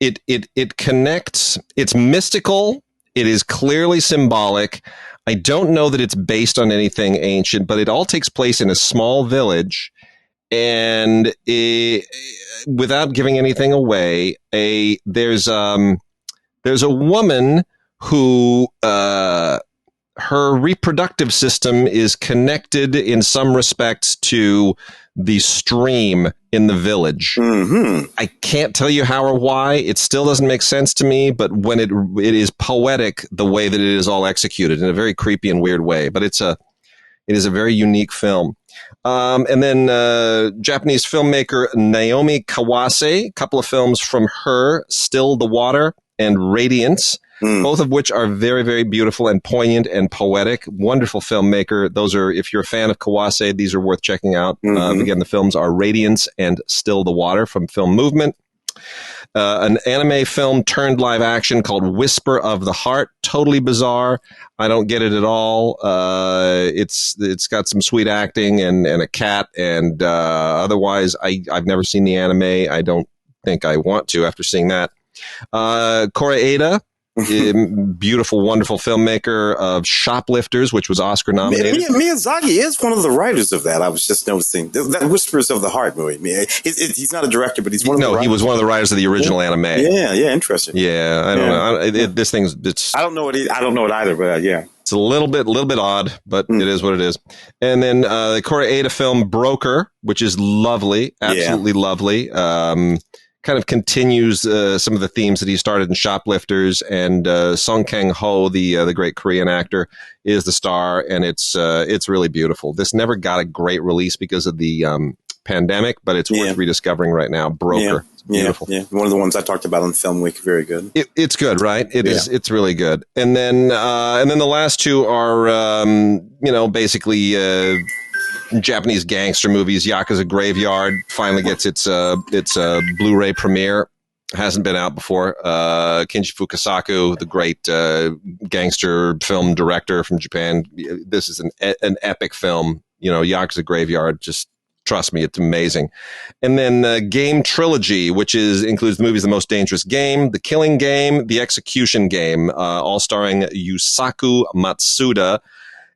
it connects. It's mystical. It is clearly symbolic. I don't know that it's based on anything ancient, but it all takes place in a small village. And without giving anything away, there's a woman who her reproductive system is connected in some respects to the stream in the village. Mm-hmm. I can't tell you how or why. It still doesn't make sense to me, but when it is poetic, the way that it is all executed in a very creepy and weird way. But it's a It is a very unique film. And then Japanese filmmaker Naomi Kawase, a couple of films from her, Still the Water and Radiance, both of which are very, very beautiful and poignant and poetic. Wonderful filmmaker. Those are, if you're a fan of Kawase, these are worth checking out. Again, the films are Radiance and Still the Water from Film Movement. An anime film turned live action called Whisper of the Heart. Totally bizarre. I don't get it at all. It's got some sweet acting and a cat, and otherwise, I've never seen the anime. I don't think I want to after seeing that. Koreeda, beautiful, wonderful filmmaker of Shoplifters, which was Oscar nominated. Miyazaki is one of the writers of that. I was just noticing that Whispers of the Heart movie. He's not a director, but he's one of the writers. He was one of the writers of the original anime. Yeah, interesting. Yeah, I don't know. This thing's I don't know it. I don't know it either, but yeah. It's a little bit odd, but it is what it is. And then the Koreeda film Broker, which is lovely, absolutely lovely. Kind of continues some of the themes that he started in Shoplifters, and Song Kang-ho, the great Korean actor, is the star, and it's really beautiful. This never got a great release because of the pandemic, but it's worth rediscovering right now. Broker, it's beautiful. Yeah, one of the ones I talked about on Film Week. Very good. It's good, right? It is. It's really good. And then the last two are basically. Japanese gangster movies. Yakuza Graveyard finally gets its Blu-ray premiere. Hasn't been out before. Kinji Fukasaku, the great gangster film director from Japan. This is an epic film. Yakuza Graveyard. Just trust me, it's amazing. And then Game Trilogy, which includes the movies The Most Dangerous Game, The Killing Game, The Execution Game, all starring Yusaku Matsuda.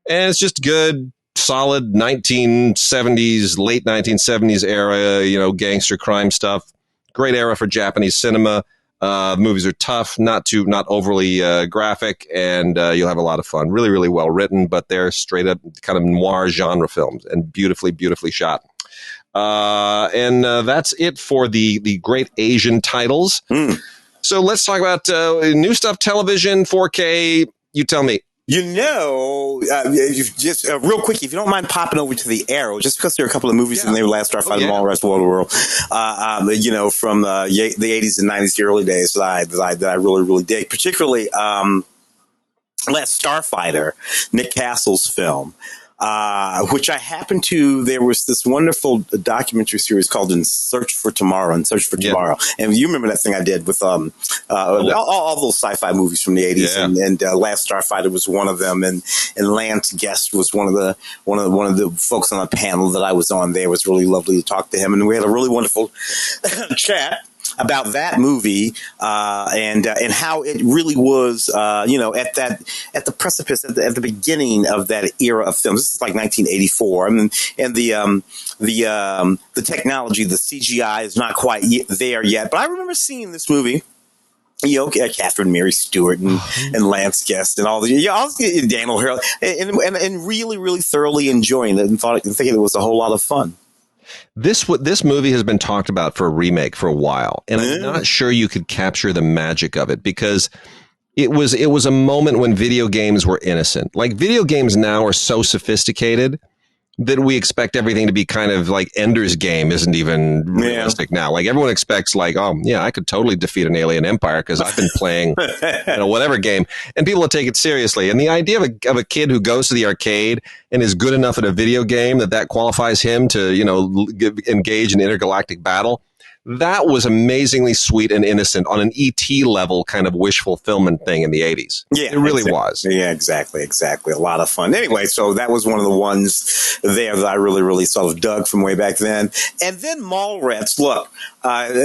And it's just good, solid 1970s, late 1970s era, gangster crime stuff. Great era for Japanese cinema. Movies are tough, not overly graphic, and you'll have a lot of fun. Really, really well written, but they're straight up kind of noir genre films and beautifully, beautifully shot. And that's it for the great Asian titles. So let's talk about new stuff, television, 4K. You tell me. Just real quick, if you don't mind popping over to the Arrow, just because there are a couple of movies in there, Last Starfighter and all the rest of the world, from the 80s and 90s, the early days that I really, really dig, particularly Last Starfighter, Nick Castle's film. Which I happened to, there was this wonderful documentary series called In Search for Tomorrow. And you remember that thing I did with all those sci-fi movies from the 80s, and Last Starfighter was one of them, and Lance Guest was one of the folks on the panel that I was on there. It was really lovely to talk to him, and we had a really wonderful chat about that movie and how it really was, at the precipice, at the beginning of that era of films. This is like 1984, and the technology, the CGI is not quite there yet. But I remember seeing this movie. Catherine Mary Stewart and Lance Guest and all the Daniel Harold, and really, really thoroughly enjoying it and thinking it was a whole lot of fun. This movie has been talked about for a remake for a while, and I'm not sure you could capture the magic of it, because it was a moment when video games were innocent. Like, video games now are so sophisticated that we expect everything to be kind of like Ender's Game isn't even realistic now. Like, everyone expects, like, oh yeah, I could totally defeat an alien empire because I've been playing whatever game, and people will take it seriously. And the idea of a kid who goes to the arcade and is good enough at a video game that qualifies him to engage in intergalactic battle, that was amazingly sweet and innocent on an E.T. level kind of wish fulfillment thing in the 80s. Yeah, it really was. Yeah, exactly. A lot of fun. Anyway, so that was one of the ones there that I really, really sort of dug from way back then. And then Mallrats. Look,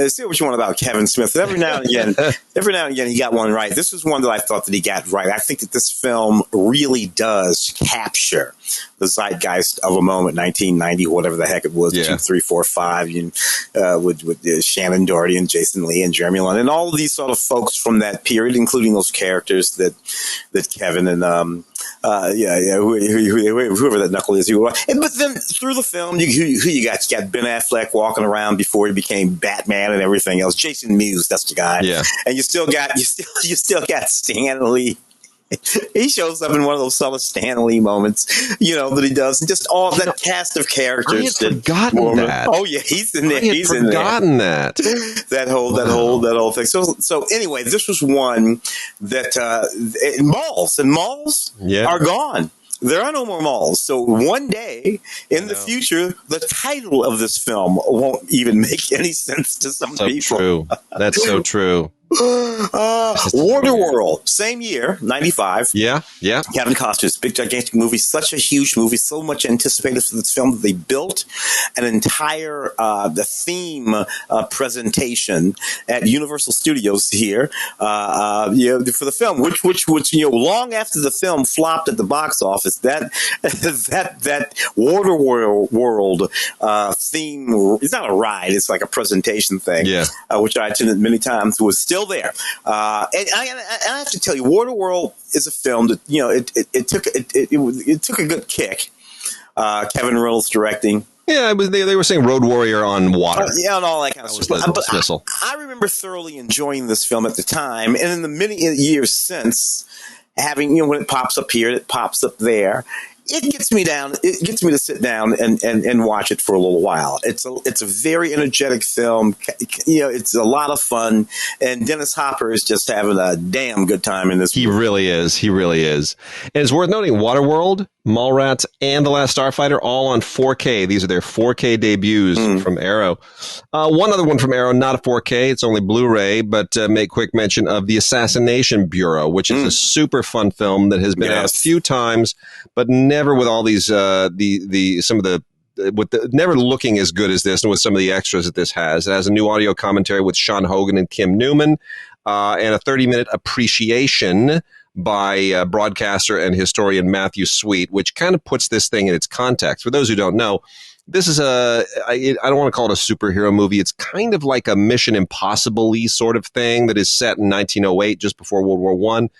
say what you want about Kevin Smith. Every now and again, he got one right. This is one that I thought that he got right. I think that this film really does capture the zeitgeist of a moment, 1990, whatever the heck it was, 2, 3, 4, 5, with Shannon Doherty and Jason Lee and Jeremy Lin and all of these sort of folks from that period, including those characters that Kevin and whoever that knuckle is. But then through the film, who you got? You got Ben Affleck walking around before he became Batman and everything else. Jason Mewes, that's the guy. Yeah, and you still got Stan Lee He shows up in one of those Sully Stanley moments, that he does, and just all that cast of characters. I had forgotten that. Oh yeah, he's in there. He's forgotten that. That whole thing. So anyway, this was one that malls are gone. There are no more malls. So one day in the future, the title of this film won't even make any sense to some people. True. That's so true. Waterworld, same year, 95. Yeah. Kevin Costner's big, gigantic movie, such a huge movie, so much anticipated for this film that they built an entire the theme presentation at Universal Studios here, for the film, which long after the film flopped at the box office, that Waterworld theme, it's not a ride, it's like a presentation thing, which I attended many times, was still there. And I have to tell you, Waterworld is a film that, it took a good kick. Kevin Reynolds directing. Yeah, they were saying Road Warrior on water. And all that kind of stuff. I remember thoroughly enjoying this film at the time, and in the many years since, having, when it pops up here, it pops up there. It gets me down. It gets me to sit down and watch it for a little while. It's a very energetic film. It's a lot of fun, and Dennis Hopper is just having a damn good time in this movie. He really is. And it's worth noting, Waterworld, Mallrats, and The Last Starfighter all on 4K. These are their 4K debuts from Arrow. One other one from Arrow, not a 4K. It's only Blu-ray, but make quick mention of The Assassination Bureau, which is a super fun film that has been out a few times, but never with all these never looking as good as this, and with some of the extras that this has. It has a new audio commentary with Sean Hogan and Kim Newman, and a 30-minute appreciation by broadcaster and historian Matthew Sweet, which kind of puts this thing in its context. For those who don't know, this is I don't want to call it a superhero movie. It's kind of like a Mission Impossible-y sort of thing that is set in 1908, just before World War I,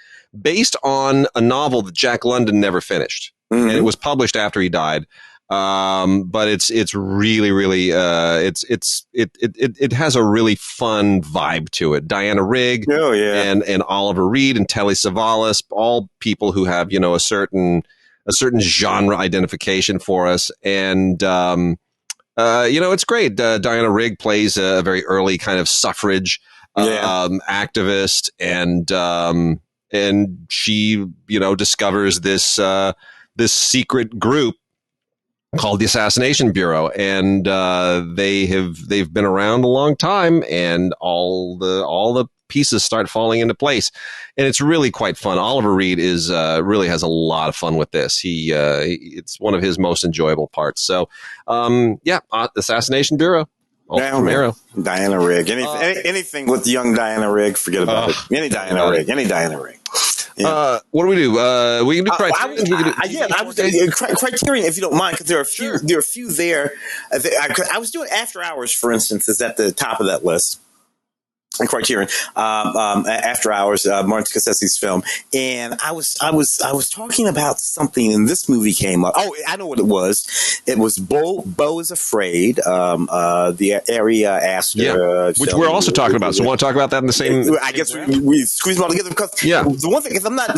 based on a novel that Jack London never finished. And it was published after he died. But it's really, really, it has a really fun vibe to it. Diana Rigg and Oliver Reed and Telly Savalas, all people who have, a certain genre identification for us. And, it's great. Diana Rigg plays a very early kind of suffrage, activist. And she, discovers this secret group called the Assassination Bureau, and they've been around a long time, and all the pieces start falling into place, and it's really quite fun. Oliver Reed is really has a lot of fun with this. It's one of his most enjoyable parts. So, Assassination Bureau. From Arrow. Diana Rigg. Anything with young Diana Rigg, forget about it. Any Diana Rigg. Yeah. What do? We can do Criterion. Criterion, if you don't mind, because there are a few there. I was doing After Hours, for instance, is at the top of that list. And Criterion, After Hours, Martin Scorsese's film, and I was talking about something, and this movie came up. Oh, I know what it was. It was Beau is Afraid, the Ari Aster, which we're also talking about. So, want to talk about that in the same? I guess we squeeze them all together because the one thing is I'm not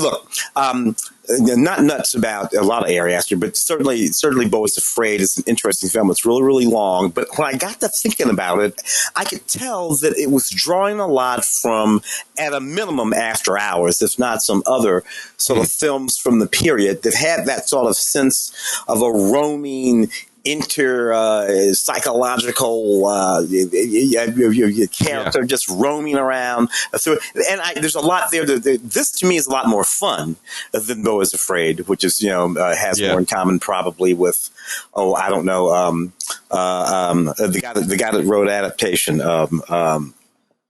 not nuts about a lot of Ari Aster, but certainly Beau is Afraid is an interesting film. It's really, really long, but when I got to thinking about it, I could tell that it was drawing a lot from, at a minimum, After Hours, if not some other sort of films from the period that had that sort of sense of a roaming psychological character just roaming around. There's a lot there. This to me is a lot more fun than Beau is Afraid, which is has more in common probably with I don't know the guy that wrote Adaptation.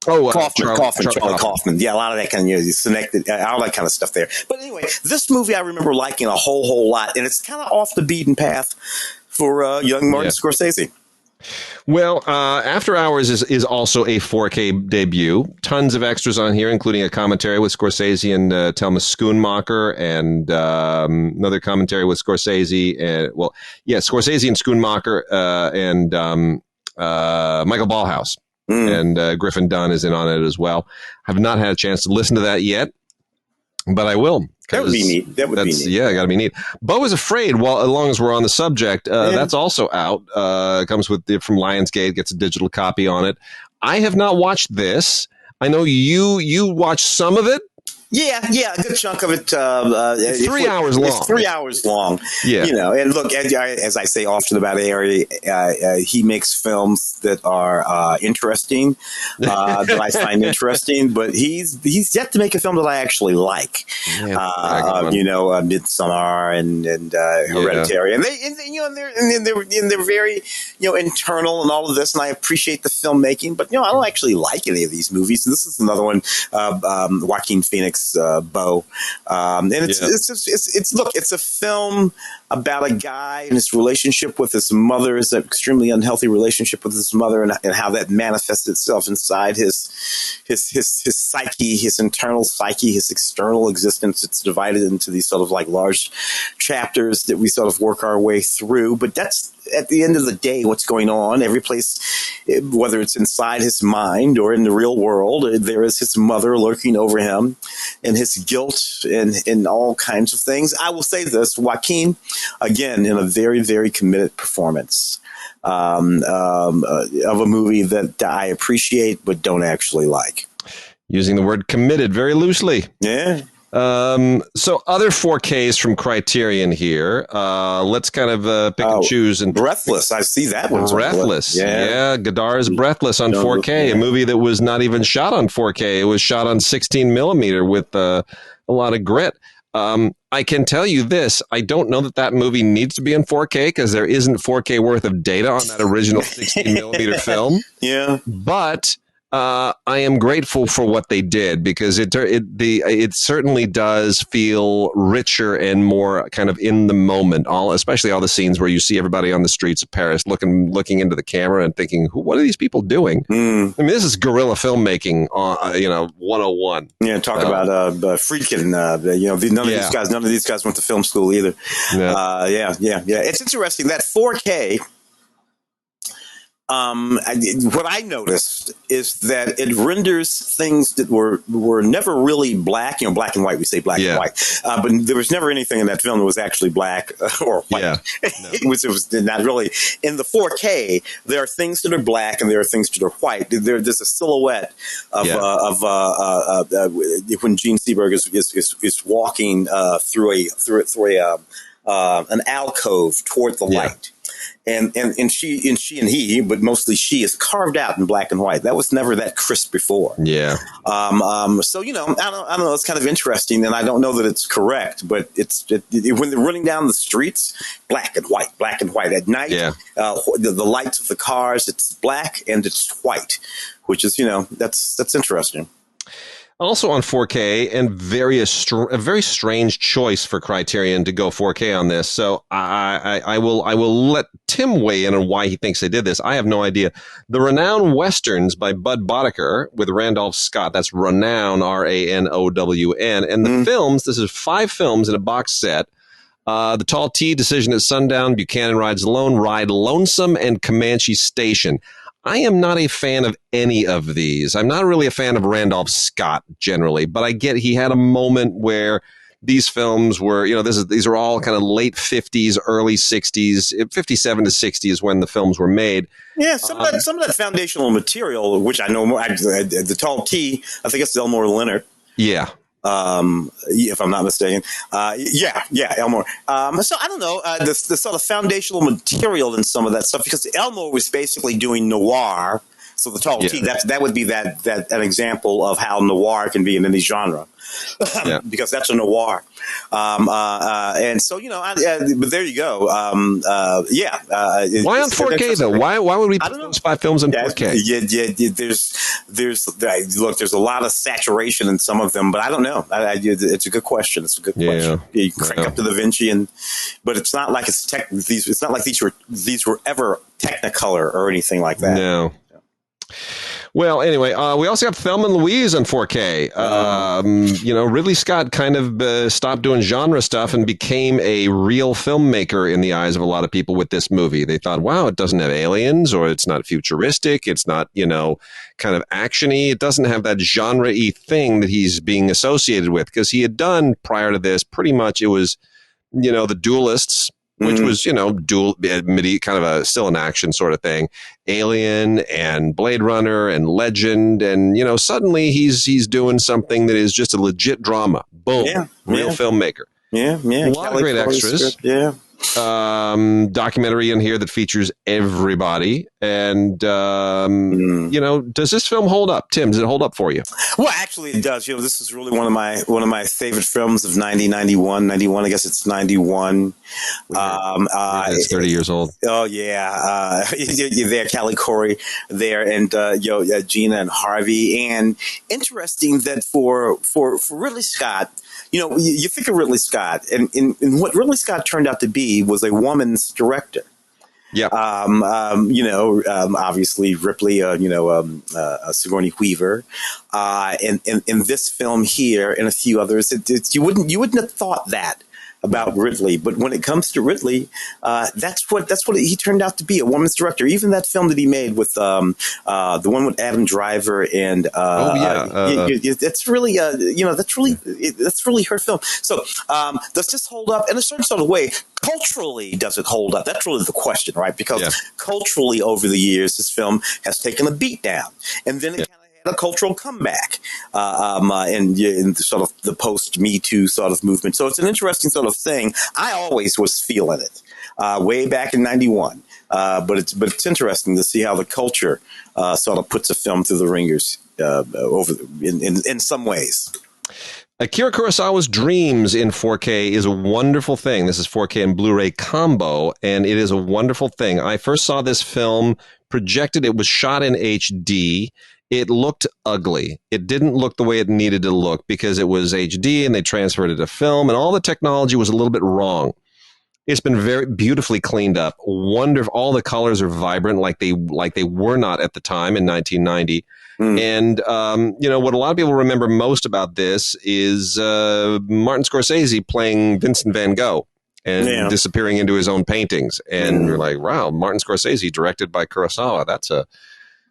Charlie Kaufman. Yeah, a lot of that kind of connected, all that kind of stuff there. But anyway, this movie I remember liking a whole lot, and it's kind of off the beaten path for young Martin Scorsese. Well, After Hours is also a 4K debut. Tons of extras on here, including a commentary with Scorsese and Thelma Schoonmaker, and another commentary with Scorsese. Scorsese and Schoonmaker and Michael Ballhaus. And Griffin Dunn is in on it as well. I've not had a chance to listen to that yet, but I will. That would be neat. That would be neat. Yeah, got to be neat. Beau is Afraid. Well, as long as we're on the subject, that's also out. Comes with from Lionsgate. Gets a digital copy on it. I have not watched this. I know you watched some of it. Yeah, a good chunk of it. It's 3 hours long. It's 3 hours long. Yeah. And look, as I say often about Ari, he makes films that are interesting, that I find interesting, but he's yet to make a film that I actually like. Yeah, Midsommar and Hereditary, and they're very internal and all of this, and I appreciate the filmmaking, but I don't actually like any of these movies. And this is another one, Joaquin Phoenix. Beau, and it's a film about a guy and his relationship with his mother. It's an extremely unhealthy relationship with his mother, and how that manifests itself inside his psyche, his internal psyche, his external existence. It's divided into these sort of like large chapters that we sort of work our way through. But that's at the end of the day what's going on. Every place, whether it's inside his mind or in the real world, there is his mother lurking over him, and his guilt and all kinds of things. I will say this, Joaquin, again, in a very, very committed performance of a movie that I appreciate but don't actually like. Using the word committed very loosely. Yeah. So other 4Ks from Criterion here. Let's kind of pick and choose. And Breathless. I see that one. Breathless. Yeah. Godard's Breathless on 4K, a movie that was not even shot on 4K. It was shot on 16 millimeter with a lot of grit. I can tell you this. I don't know that movie needs to be in 4K because there isn't 4K worth of data on that original 16 millimeter film. Yeah. But I am grateful for what they did, because it certainly does feel richer and more kind of in the moment. Especially all the scenes where you see everybody on the streets of Paris looking into the camera and thinking, what are these people doing? I mean, this is guerrilla filmmaking, 101. Yeah, talk about Friedkin. None of these guys went to film school either. Yeah. It's interesting that 4K. What I noticed is that it renders things that were never really black, black and white. We say black and white, but there was never anything in that film that was actually black or white. Yeah. No. it was not really. In the 4K, there are things that are black and there are things that are white. There's a silhouette of when Gene Seberg is walking through an alcove toward the light. And she and he, but mostly she, is carved out in black and white. That was never that crisp before. Yeah. So I don't know. It's kind of interesting, and I don't know that it's correct, but when they're running down the streets, black and white at night. Yeah. The lights of the cars, it's black and it's white, which is that's interesting. Also on 4K, and a very strange choice for Criterion to go 4K on this. So I will let Tim weigh in on why he thinks they did this. I have no idea. The Renown Westerns by Bud Boddicker with Randolph Scott. That's Renown, Ranown. And the films, this is 5 films in a box set. The Tall T, Decision at Sundown, Buchanan Rides Alone, Ride Lonesome, and Comanche Station. I am not a fan of any of these. I'm not really a fan of Randolph Scott generally, but I get he had a moment where these films were, these are all kind of late 50s, early 60s, 57 to 60 is when the films were made. Yeah, some of that foundational material, which I know more, the Tall T, I think it's Elmore Leonard. Yeah. If I'm not mistaken. Elmore. So I don't know, the sort of foundational material in some of that stuff, because Elmore was basically doing noir. So the Tall T, that would be that an example of how noir can be in any genre. Because that's a noir. And so, but there you go. Why on 4K though? Why would we put those 5 films in 4K? There's a lot of saturation in some of them, but I don't know. It's a good question. It's a good question. You crank up to Da Vinci, but it's not like it's not like these were ever Technicolor or anything like that. No. Well, anyway, we also have Thelma and Louise on 4K. Ridley Scott kind of stopped doing genre stuff and became a real filmmaker in the eyes of a lot of people with this movie. They thought, wow, it doesn't have aliens, or it's not futuristic. It's not, kind of actiony. It doesn't have that genre-y thing that he's being associated with, because he had done prior to this, pretty much it was, The Duelists, which was, dual, kind of still an action sort of thing. Alien and Blade Runner and Legend. And, suddenly he's doing something that is just a legit drama. Boom. Real filmmaker. Yeah. A lot of great extras. Script. Yeah. Documentary in here that features everybody. And, does this film hold up? Tim, does it hold up for you? Well, actually it does. This is really one of my favorite films of 91. I guess it's 91. It's 30 years old. Oh yeah. You're there, Callie Corey there, and, Gina and Harvey. And interesting that for Ridley Scott, you think of Ridley Scott, and what Ridley Scott turned out to be was a woman's director. Yeah. Obviously Ripley, Sigourney Weaver, and this film here and a few others. You wouldn't have thought that about Ridley, but when it comes to Ridley, that's what he turned out to be, a woman's director. Even that film that he made with the one with Adam Driver and that's really that's really her film. So does this hold up in a certain sort of way? Culturally, does it hold up? That's really the question, right? Because culturally, over the years, this film has taken a beat down, and then it kind of a cultural comeback in sort of the post-Me Too sort of movement. So it's an interesting sort of thing. I always was feeling it way back in 91. But it's interesting to see how the culture sort of puts a film through the ringers in some ways. Akira Kurosawa's Dreams in 4K is a wonderful thing. This is 4K and Blu-ray combo, and it is a wonderful thing. I first saw this film projected. It was shot in HD. It looked ugly. It didn't look the way it needed to look because it was HD and they transferred it to film, and all the technology was a little bit wrong. It's been very beautifully cleaned up. Wonderful. All the colors are vibrant like they were not at the time in 1990. And, what a lot of people remember most about this is Martin Scorsese playing Vincent van Gogh and disappearing into his own paintings. And you're like, wow, Martin Scorsese directed by Kurosawa.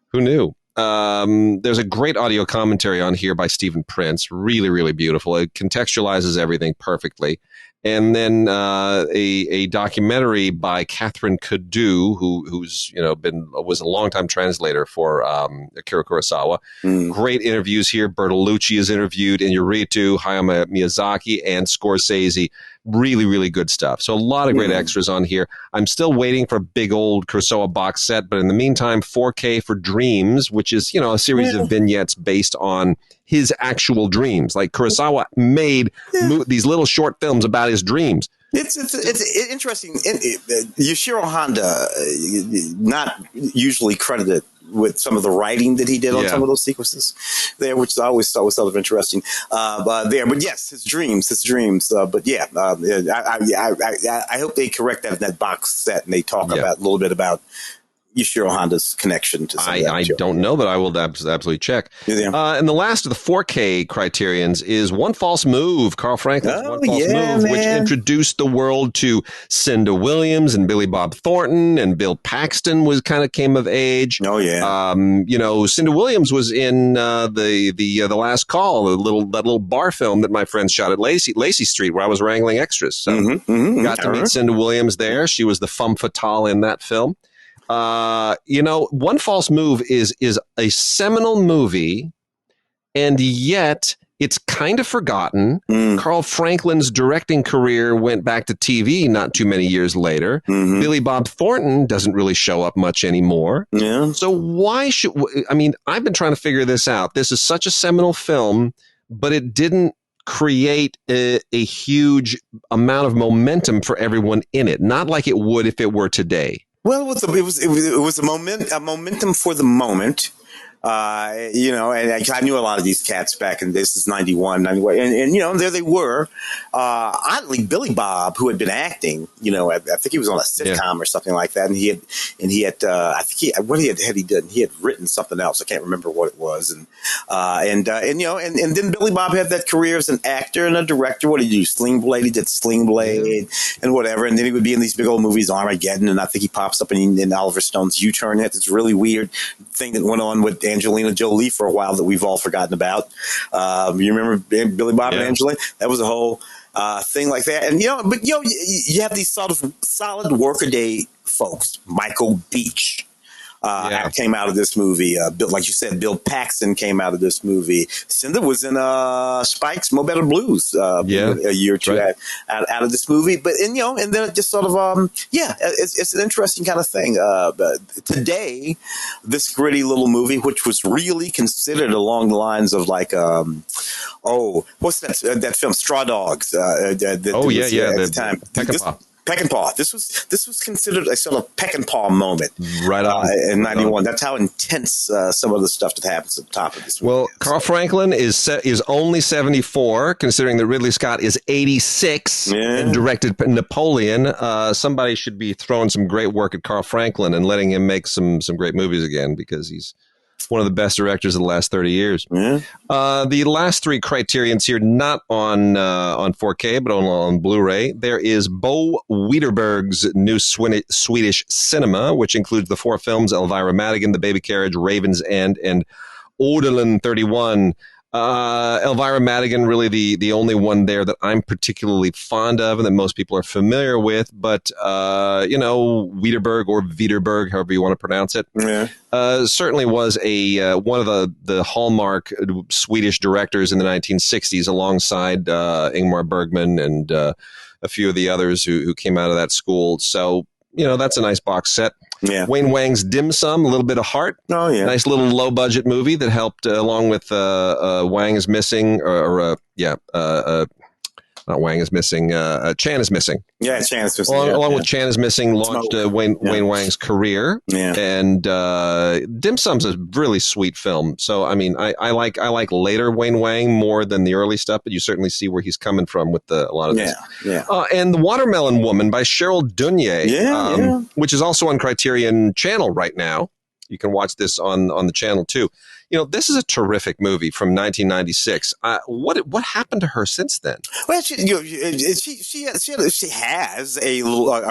Who knew? There's a great audio commentary on here by Stephen Prince. Really, really beautiful. It contextualizes everything perfectly. And then a documentary by Catherine Cadu, who's was a longtime translator for Akira Kurosawa. Great interviews here. Bertolucci is interviewed, Inarritu, Hayao Miyazaki, and Scorsese. Really, really good stuff. So a lot of great extras on here. I'm still waiting for a big old Kurosawa box set, but in the meantime, 4K for Dreams, which is a series of vignettes based on his actual dreams. Like Kurosawa made these little short films about his dreams. It's interesting. Yoshiro Honda, not usually credited with some of the writing that he did on some of those sequences there, which I always thought was sort of interesting. But yes, his dreams. But yeah, I hope they correct that in that box set and they talk about a little bit about Yoshiro Honda's connection to some of that I don't know, but I will absolutely check. And the last of the 4K criterions is One False Move, Carl Franklin's One False Move, which introduced the world to Cinda Williams and Billy Bob Thornton, and Bill Paxton came of age. Oh yeah. Cinda Williams was in the Last Call, that little bar film that my friends shot at Lacey Street, where I was wrangling extras. So got to meet Cinda Williams there. She was the femme fatale in that film. One False Move is a seminal movie, and yet it's kind of forgotten. Carl Franklin's directing career went back to TV not too many years later. Billy Bob Thornton doesn't really show up much anymore. So why I've been trying to figure this out. This is such a seminal film, but it didn't create a huge amount of momentum for everyone in it. Not like it would if it were today. Well, it was a momentum for the moment. And I knew a lot of these cats back in this is 91, 91. And there they were. Oddly, Billy Bob, who had been acting, I think he was on a sitcom or something like that. And he had, what had he done? He had written something else. I can't remember what it was. And then Billy Bob had that career as an actor and a director. What did he do? Sling Blade. He did Sling Blade and whatever. And then he would be in these big old movies, Armageddon. And I think he pops up in Oliver Stone's U-Turn. It's this really weird thing that went on with Angelina Jolie for a while that we've all forgotten about. You remember Billy Bob and Angelina? That was a whole thing like that. And, you have these sort of solid workaday folks. Michael Beach came out of this movie. Like you said, Bill Paxton came out of this movie. Cinder was in Spike's Mo Better Blues a year or two out of this movie. But and then it just sort of it's an interesting kind of thing. But today, this gritty little movie, which was really considered along the lines of like what's that film Straw Dogs? At the time. Peck and Paw. This was considered a sort of Peck and Paw moment, right on in '91. That's how intense some of the stuff that happens at the top of this movie. Well, Carl Franklin is only 74, considering that Ridley Scott is 86 and directed Napoleon. Somebody should be throwing some great work at Carl Franklin and letting him make some great movies again, because he's one of the best directors of the last 30 years. Yeah. The last three Criterions here, not on 4K, but on Blu-ray. There is Beau Widerberg's new Swedish cinema, which includes the four films Elvira, Madigan, The Baby Carriage, Raven's End, and Adalen 31. Elvira Madigan, really the only one there that I'm particularly fond of and that most people are familiar with. But, Widerberg or Widerberg, however you want to pronounce it, certainly was one of the hallmark Swedish directors in the 1960s, alongside Ingmar Bergman and a few of the others who came out of that school. So, that's a nice box set. Yeah. Wayne Wang's Dim Sum, A Little Bit of Heart. Oh, yeah. Nice little low-budget movie that helped, along with Wang is Missing, not Wang is Missing, Chan is Missing. Yeah, Chan is Missing. Along with Chan is Missing, launched Wayne Wang's career. Yeah. And Dim Sum's a really sweet film. So, I mean, I like later Wayne Wang more than the early stuff, but you certainly see where he's coming from with a lot of this. Yeah. And The Watermelon Woman by Cheryl Dunye, which is also on Criterion Channel right now. You can watch this on the channel too. This is a terrific movie from 1996. What happened to her since then? Well, she has a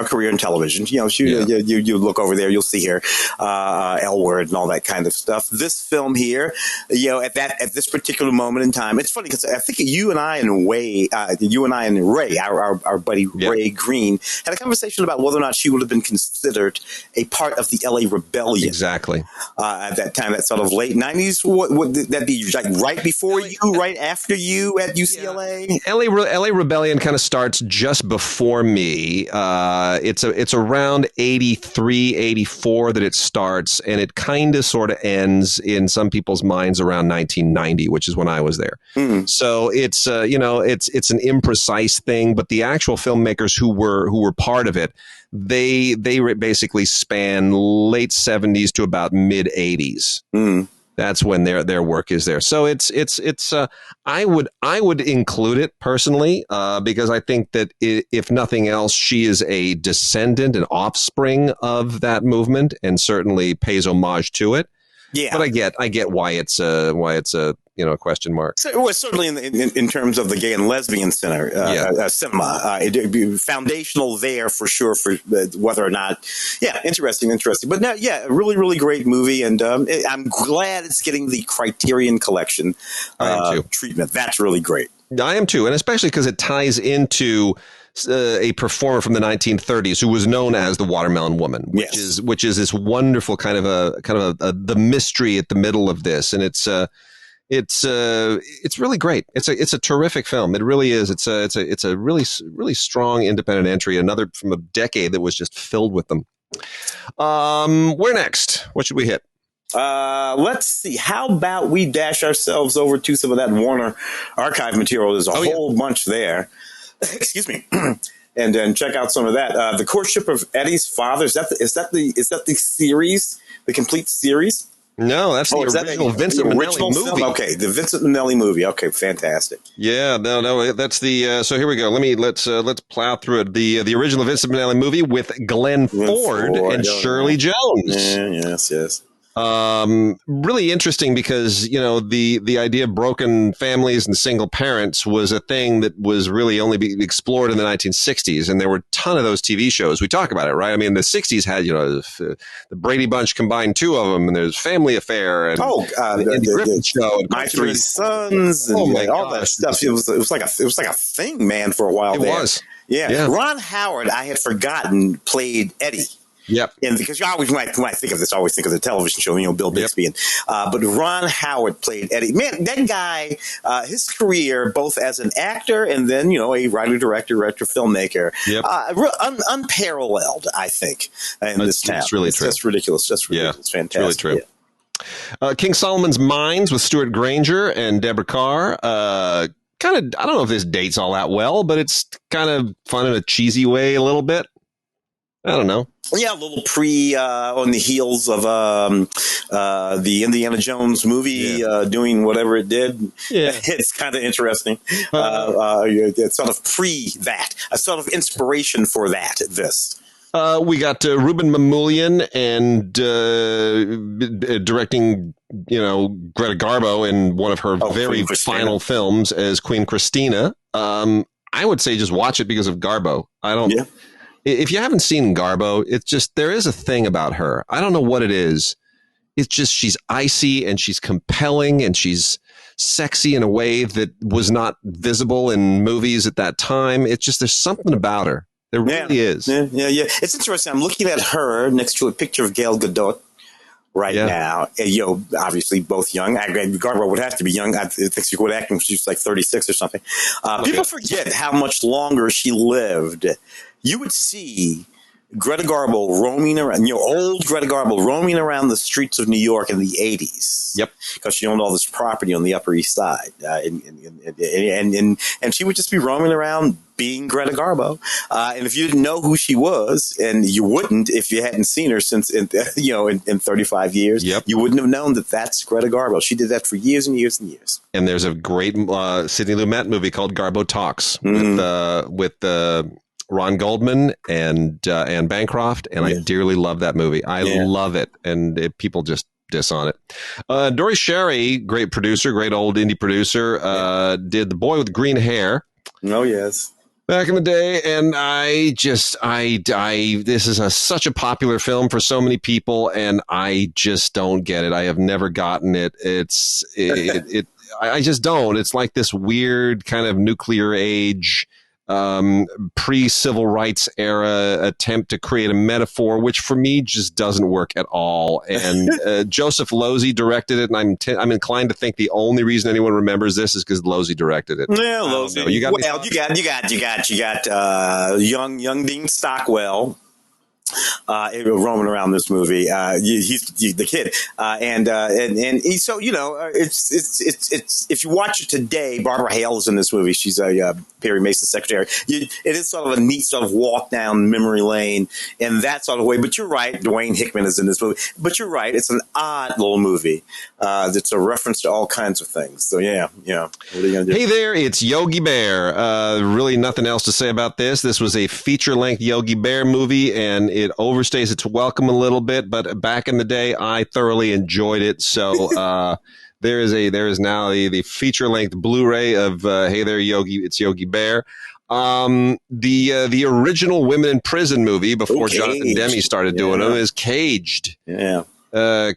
career in television. You look over there, you'll see her L Word and all that kind of stuff. This film here, at this particular moment in time, it's funny because I think you and I and Ray, our buddy Ray Green, had a conversation about whether or not she would have been considered a part of the LA Rebellion. Exactly. At that time, that sort of late 90s. What would that be, like right before you, right after you at UCLA? LA Rebellion kind of starts just before me. It's around 83, 84 that it starts, and it kind of sort of ends in some people's minds around 1990, which is when I was there. Mm. So it's it's an imprecise thing, but the actual filmmakers who were part of it, they basically span late 70s to about mid 80s. Mm. That's when their work is there. So it's I would include it personally because I think that if nothing else, she is a descendant and offspring of that movement, and certainly pays homage to it. Yeah, but I get why it's a question mark. So, well, certainly in terms of the gay and lesbian cinema, it'd be foundational there for sure. For whether or not, interesting. But now, really, really great movie, and I'm glad it's getting the Criterion Collection treatment. That's really great. I am too, and especially because it ties into a performer from the 1930s who was known as the Watermelon Woman, which is this wonderful kind of the mystery at the middle of this, and it's really great. It's a terrific film. It really is. It's a really strong independent entry. Another from a decade that was just filled with them. Where next? What should we hit? Let's see. How about we dash ourselves over to some of that Warner archive material? There's a whole bunch there. Excuse me. And then check out some of that. The Courtship of Eddie's Father. Is that the series? The complete series? No, that's the original Vincent Minnelli movie. Film? Okay, the Vincent Minnelli movie. Okay, fantastic. Yeah, no, that's the. So here we go. Let's plow through it. The original Vincent Minnelli movie with Glenn Ford and Shirley Jones. Yeah, yes. Really interesting because the idea of broken families and single parents was a thing that was really only being explored in the 1960s, and there were a ton of those TV shows. We talk about it, right? I mean, the 60s had the Brady Bunch combined, two of them, and there's Family Affair and the Griffith Show, and My Three Sons, and all that stuff. It was like a thing, man, for a while. It was. Yeah. Ron Howard, I had forgotten, played Eddie. Yep. And because you always, when I think of this, I always think of the television show, Bill Bixby. Yep. But Ron Howard played Eddie. Man, that guy, his career, both as an actor and then, a writer, director, filmmaker, unparalleled, I think, in this town. It's really true. Just ridiculous. Just ridiculous. It's fantastic. It's really true. King Solomon's Mines with Stuart Granger and Deborah Carr. I don't know if this dates all that well, but it's kind of fun in a cheesy way a little bit. I don't know. Yeah, a little on the heels of the Indiana Jones movie doing whatever it did. Yeah. It's kind of interesting. It's sort of that, a sort of inspiration for that, this. We got Ruben Mamoulian and directing, Greta Garbo in one of her very final films as Queen Christina. I would say just watch it because of Garbo. Yeah. If you haven't seen Garbo, it's just, there is a thing about her. I don't know what it is. It's just, she's icy and she's compelling and she's sexy in a way that was not visible in movies at that time. It's just, there's something about her. There really is. Yeah. It's interesting. I'm looking at her next to a picture of Gal Gadot now. And, obviously both young. Garbo would have to be young. I think she would act when she's like 36 or something. People forget how much longer she lived. You would see Greta Garbo roaming around, old Greta Garbo roaming around the streets of New York in the 80s. Yep. Because she owned all this property on the Upper East Side. And she would just be roaming around being Greta Garbo. And if you didn't know who she was, and you wouldn't if you hadn't seen her since, in 35 years, you wouldn't have known that that's Greta Garbo. She did that for years and years and years. And there's a great Sidney Lumet movie called Garbo Talks with Ron Goldman and Bancroft, and I dearly love that movie. I love it, and people just diss on it. Dory Sherry, great producer, great old indie producer, did The Boy with Green Hair. Oh, yes. Back in the day, and this is such a popular film for so many people, and I just don't get it. I have never gotten it. I just don't. It's like this weird kind of nuclear age, pre-civil rights era attempt to create a metaphor, which for me just doesn't work at all. And Joseph Losey directed it, and I'm inclined to think the only reason anyone remembers this is because Losey directed it. Yeah, Losey. You got young Dean Stockwell. Roaming around this movie, he's the kid, and he's so it's if you watch it today, Barbara Hale is in this movie. She's a Perry Mason secretary. It is sort of a neat sort of walk down memory lane in that sort of way. But you're right, Dwayne Hickman is in this movie. But you're right, it's an odd little movie that's a reference to all kinds of things. So yeah. What are you gonna do? Hey there, it's Yogi Bear. Really nothing else to say about this. This was a feature-length Yogi Bear movie, and it overstays its welcome a little bit, but back in the day, I thoroughly enjoyed it. So there is now the feature length Blu-ray of Hey There Yogi, it's Yogi Bear. The original Women in Prison movie before Jonathan Demme started doing them is Caged. Yeah.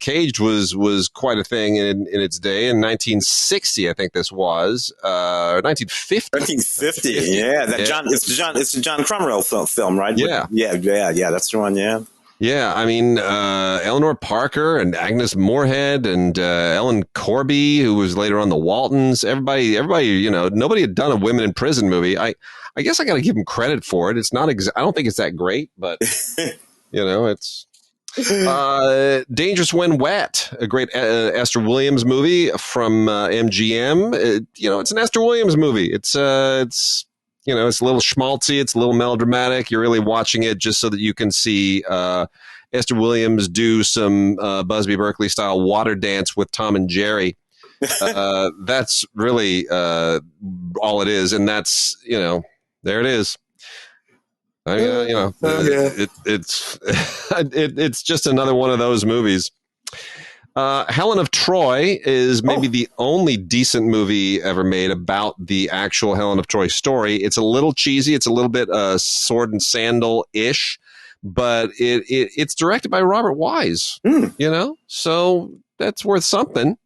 Caged was quite a thing in its day in 1960. I think this was 1950. 1950. Yeah, it's the John Cromwell film, right? Yeah, that's the one. Yeah. Yeah, I mean, Eleanor Parker and Agnes Moorehead and Ellen Corby, who was later on the Waltons. Everybody, nobody had done a Women in Prison movie. I guess I got to give them credit for it. It's not. I don't think it's that great, but it's. Dangerous When Wet, a great Esther Williams movie from MGM. It's an Esther Williams movie. It's a little schmaltzy. It's a little melodramatic. You're really watching it just so that you can see Esther Williams do some Busby Berkeley style water dance with Tom and Jerry. That's really all it is, and that's there it is. It's just another one of those movies. Helen of Troy is maybe the only decent movie ever made about the actual Helen of Troy story. It's a little cheesy. It's a little bit sword and sandal-ish, but it's directed by Robert Wise, so that's worth something.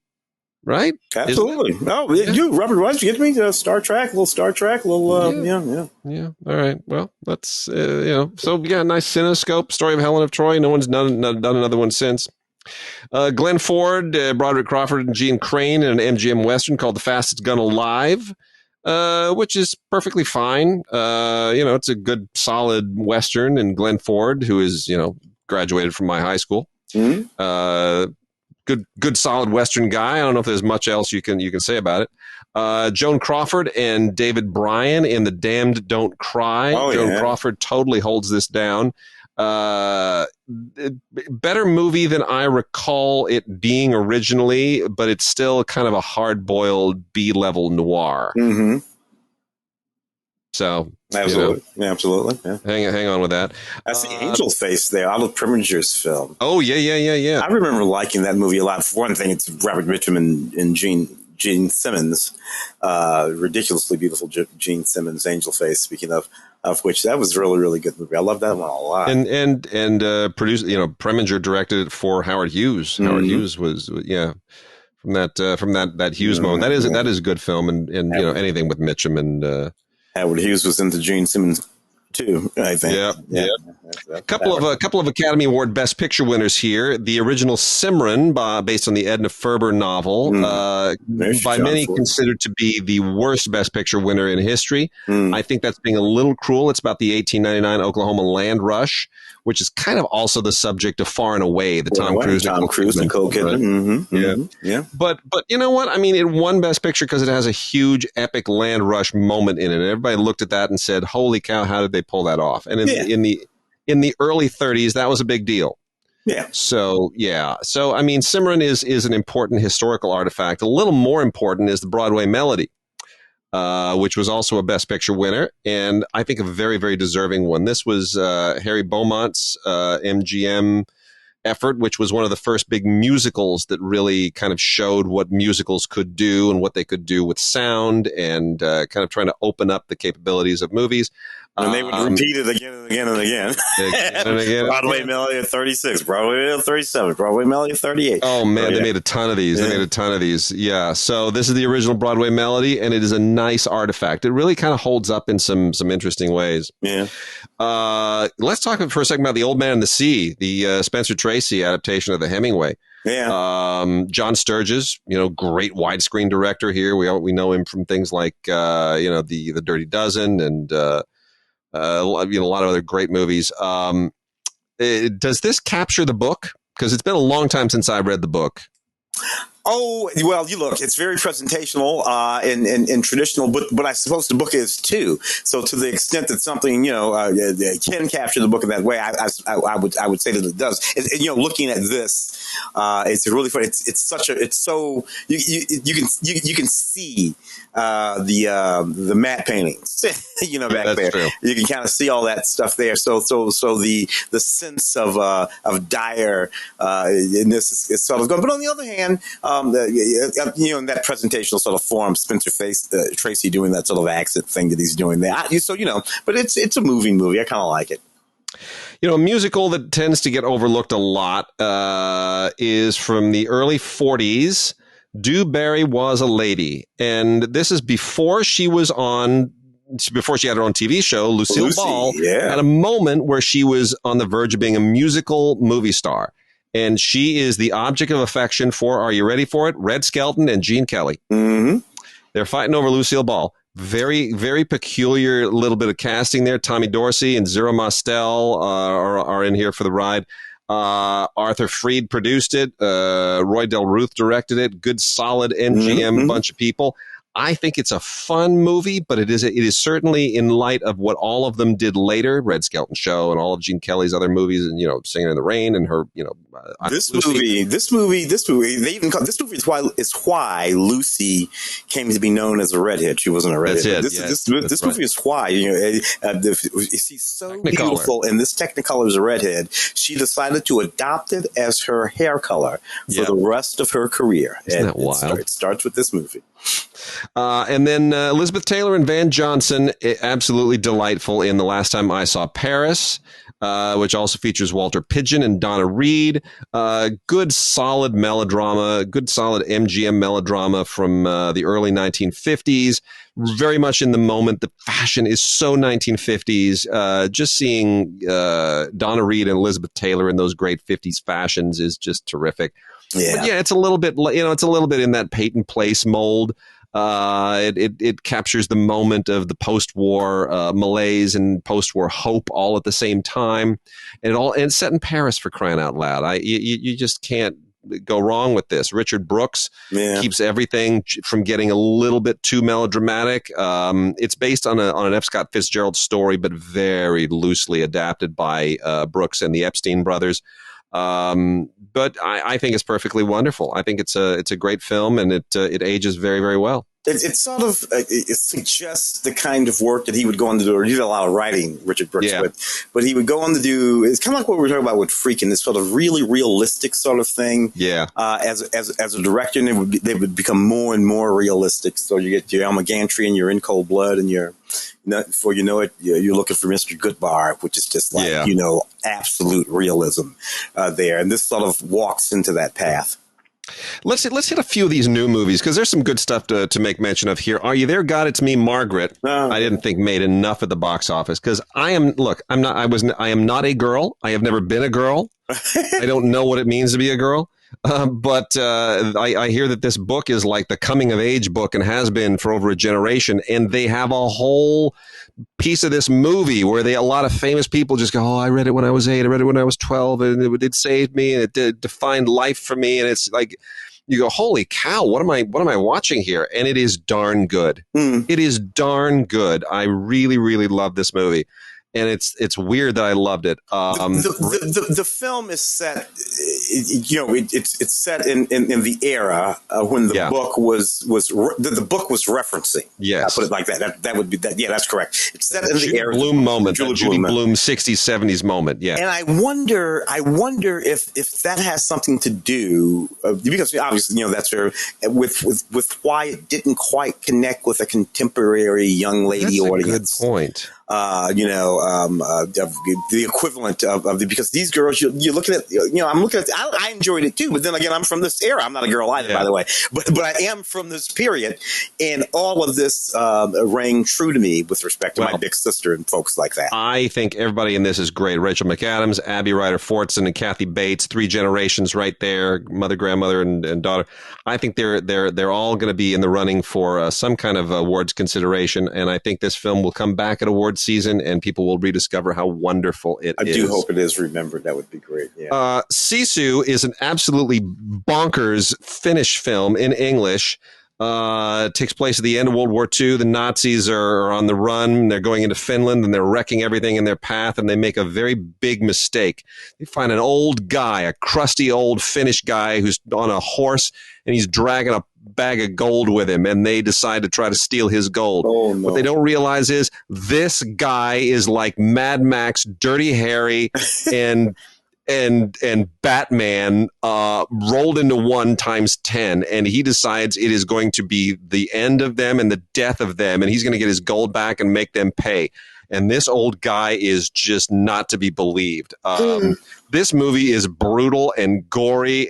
Right? Absolutely. Oh, you, Robert Wise, you get me? Star Trek, little Star Trek, little, yeah. All right. Well, let's, so nice cinescope, story of Helen of Troy. No one's done another one since. Glenn Ford, Broderick Crawford, and Gene Crane in an MGM Western called The Fastest Gun Alive, which is perfectly fine. It's a good, solid Western, and Glenn Ford, who is, graduated from my high school. Mm-hmm. Good, solid Western guy. I don't know if there's much else you can say about it. Joan Crawford and David Bryan in The Damned Don't Cry. Joan Crawford totally holds this down. Better movie than I recall it being originally, but it's still kind of a hard-boiled B-level noir. Mm-hmm. So absolutely, absolutely. Yeah. Hang on with that. I see Angel Face there, Olive Preminger's film. Oh yeah. I remember liking that movie a lot. For one thing, it's Robert Mitchum and Gene Simmons, ridiculously beautiful Gene Simmons, Angel Face. Speaking of which, that was really, really good movie. I love that one a lot. And produced, Preminger directed it for Howard Hughes. Mm-hmm. Howard Hughes was from that Hughes moment. That is a good film, and anything with Mitchum and. Howard Hughes was into Gene Simmons too, I think. Yeah. A couple of Academy Award Best Picture winners here. The original Simran, based on the Edna Ferber novel, by many considered to be the worst Best Picture winner in history. I think that's being a little cruel. It's about the 1899 Oklahoma land rush, which is kind of also the subject of Far and Away, the Tom Cruise and Nicole Kidman. Mm-hmm. Yeah. But you know what? I mean, it won Best Picture because it has a huge epic land rush moment in it. And everybody looked at that and said, "Holy cow, how did they pull that off?" And in the early 30s, that was a big deal. Yeah. So I mean, Simran is an important historical artifact. A little more important is the Broadway Melody, which was also a Best Picture winner, and I think a very, very deserving one. This was Harry Beaumont's MGM effort, which was one of the first big musicals that really kind of showed what musicals could do and what they could do with sound, and kind of trying to open up the capabilities of movies. And they would repeat it again and again and again. Broadway Melody at 36, Broadway Melody at 37, Broadway Melody at 38. Oh, man, they made a ton of these. Yeah. So this is the original Broadway Melody, and it is a nice artifact. It really kind of holds up in some interesting ways. Yeah. Let's talk for a second about The Old Man and the Sea, the Spencer Tracy adaptation of the Hemingway. Yeah. John Sturges, great widescreen director here. We know him from things like the Dirty Dozen and a lot of other great movies. Does this capture the book? Because it's been a long time since I read the book. Oh, well, it's very presentational and traditional, but I suppose the book is too. So to the extent that something, can capture the book in that way, I would say that it does. Looking at this, it's really fun. You can see the matte paintings, back That's there. True. You can kind of see all that stuff there. So the sense of dire in this is sort of gone. But on the other hand, in that presentational sort of form, Spencer Tracy doing that sort of accent thing that he's doing there. But it's a movie. I kind of like it. A musical that tends to get overlooked a lot is from the early 40s. Do Barry Was a Lady. And this is before she had her own TV show, Lucille Ball, at a moment where she was on the verge of being a musical movie star. And she is the object of affection for, are you ready for it? Red Skelton and Gene Kelly. Mm-hmm. They're fighting over Lucille Ball. Very, very peculiar little bit of casting there. Tommy Dorsey and Zero Mostel are in here for the ride. Arthur Freed produced it. Roy Del Ruth directed it. Good, solid MGM bunch of people. I think it's a fun movie, but it is certainly in light of what all of them did later, Red Skelton Show and all of Gene Kelly's other movies, and Singing in the Rain and her, this movie, they even call this movie is why Lucy came to be known as a redhead. She wasn't a redhead. This movie is why she's so beautiful, and this Technicolor is a redhead. She decided to adopt it as her hair color for the rest of her career. Isn't that wild? It starts with this movie. And then Elizabeth Taylor and Van Johnson, absolutely delightful in The Last Time I Saw Paris, which also features Walter Pidgeon and Donna Reed. Good, solid melodrama, good, solid MGM melodrama from the early 1950s. Very much in the moment. The fashion is so 1950s. Just seeing Donna Reed and Elizabeth Taylor in those great 50s fashions is just terrific. Yeah. But it's a little bit, it's a little bit in that Peyton Place mold. It captures the moment of the post-war malaise and post-war hope all at the same time, and it's set in Paris, for crying out loud. You just can't go wrong with this. Richard Brooks keeps everything from getting a little bit too melodramatic. It's based on an F. Scott Fitzgerald story, but very loosely adapted by Brooks and the Epstein brothers. But I think it's perfectly wonderful. I think it's a great film, and it ages very, very well. It sort of it suggests the kind of work that he would go on to do. He did a lot of writing, Richard Brooks, but he would go on to do. It's kind of like what we were talking about with Friedkin, this sort of really realistic sort of thing. Yeah. As a director, and they would become more and more realistic. So you get your Elmer Gantry, and you're In Cold Blood, and before you know it, you're looking for Mr. Goodbar, which is just like absolute realism there. And this sort of walks into that path. Let's hit a few of these new movies, because there's some good stuff to make mention of here. Are You There, God? It's Me, Margaret. I didn't think made enough at the box office, because I am not a girl. I have never been a girl. I don't know what it means to be a girl. But I hear that this book is like the coming of age book and has been for over a generation. And they have a whole piece of this movie where a lot of famous people just go, I read it when I was 8. I read it when I was 12, and it saved me, and it defined life for me. And it's like, you go, holy cow, what am I watching here? And it is darn good. It is darn good. I really, really love this movie. And it's weird that I loved it. The film is set, it's set in the era when the book was the book was referencing. Yes, I put it like that. That would be that. Yeah, that's correct. It's set in the era. Bloom moment, Judy Bloom 60s, 70s moment. Yeah, and I wonder if that has something to do because obviously that's where with why it didn't quite connect with a contemporary young lady audience. Good point. The equivalent of because these girls, you're looking at, I'm looking at, I enjoyed it too, but then again, I'm from this era. I'm not a girl either, by the way, but I am from this period, and all of this rang true to me with respect to my big sister and folks like that. I think everybody in this is great. Rachel McAdams, Abby Ryder Fortson, and Kathy Bates, 3 generations right there, mother, grandmother, and daughter. I think they're all going to be in the running for some kind of awards consideration, and I think this film will come back at awards season, and people will rediscover how wonderful it is. I do hope it is remembered. That would be great. Yeah. Sisu is an absolutely bonkers Finnish film in English. Takes place at the end of World War II. The Nazis are on the run. They're going into Finland, and they're wrecking everything in their path, and they make a very big mistake. They find an old guy, a crusty old Finnish guy who's on a horse, and he's dragging a bag of gold with him, and they decide to try to steal his gold. Oh, no. What they don't realize is this guy is like Mad Max, Dirty Harry, and Batman rolled into 1 times 10, and he decides it is going to be the end of them and the death of them, and he's going to get his gold back and make them pay. And this old guy is just not to be believed. This movie is brutal and gory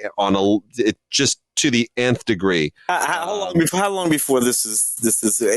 just to the nth degree. How long before this is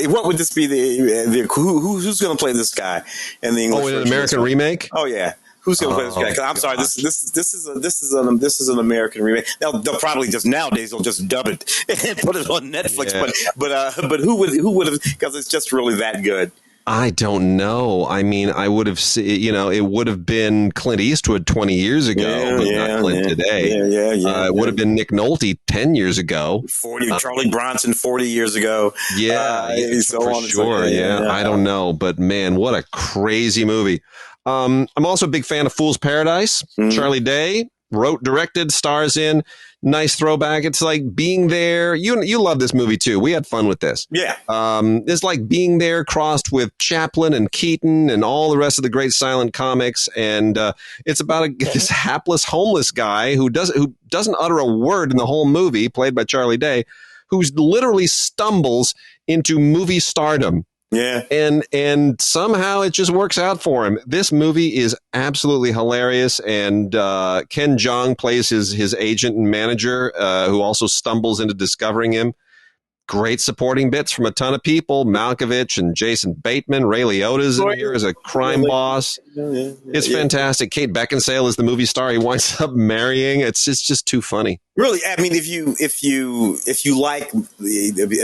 what would this be? Who's going to play this guy in the English? Oh, in an American remake? Oh yeah. Who's going to play this guy? I'm sorry. This is an American remake. They'll probably just nowadays they'll just dub it and put it on Netflix. Yeah. But who would have? Because it's just really that good. I don't know. I mean, I would have, it would have been Clint Eastwood 20 years ago, but not Clint today. It would have been Nick Nolte 10 years ago. 40, Charlie Bronson 40 years ago. So for sure. I don't know, but man, what a crazy movie. I'm also a big fan of Fool's Paradise. Charlie Day wrote, directed, stars in. Nice throwback. It's like being there. You love this movie too. We had fun with this. Yeah. It's like being there crossed with Chaplin and Keaton and all the rest of the great silent comics. And it's about this hapless homeless guy who doesn't utter a word in the whole movie, played by Charlie Day, who literally stumbles into movie stardom. Yeah. And somehow it just works out for him. This movie is absolutely hilarious. And Ken Jeong plays his agent and manager, who also stumbles into discovering him. Great supporting bits from a ton of people. Malkovich and Jason Bateman. Ray Liotta's in here as a crime boss. It's fantastic. Kate Beckinsale is the movie star he winds up marrying. It's just too funny. Really, I mean, if you like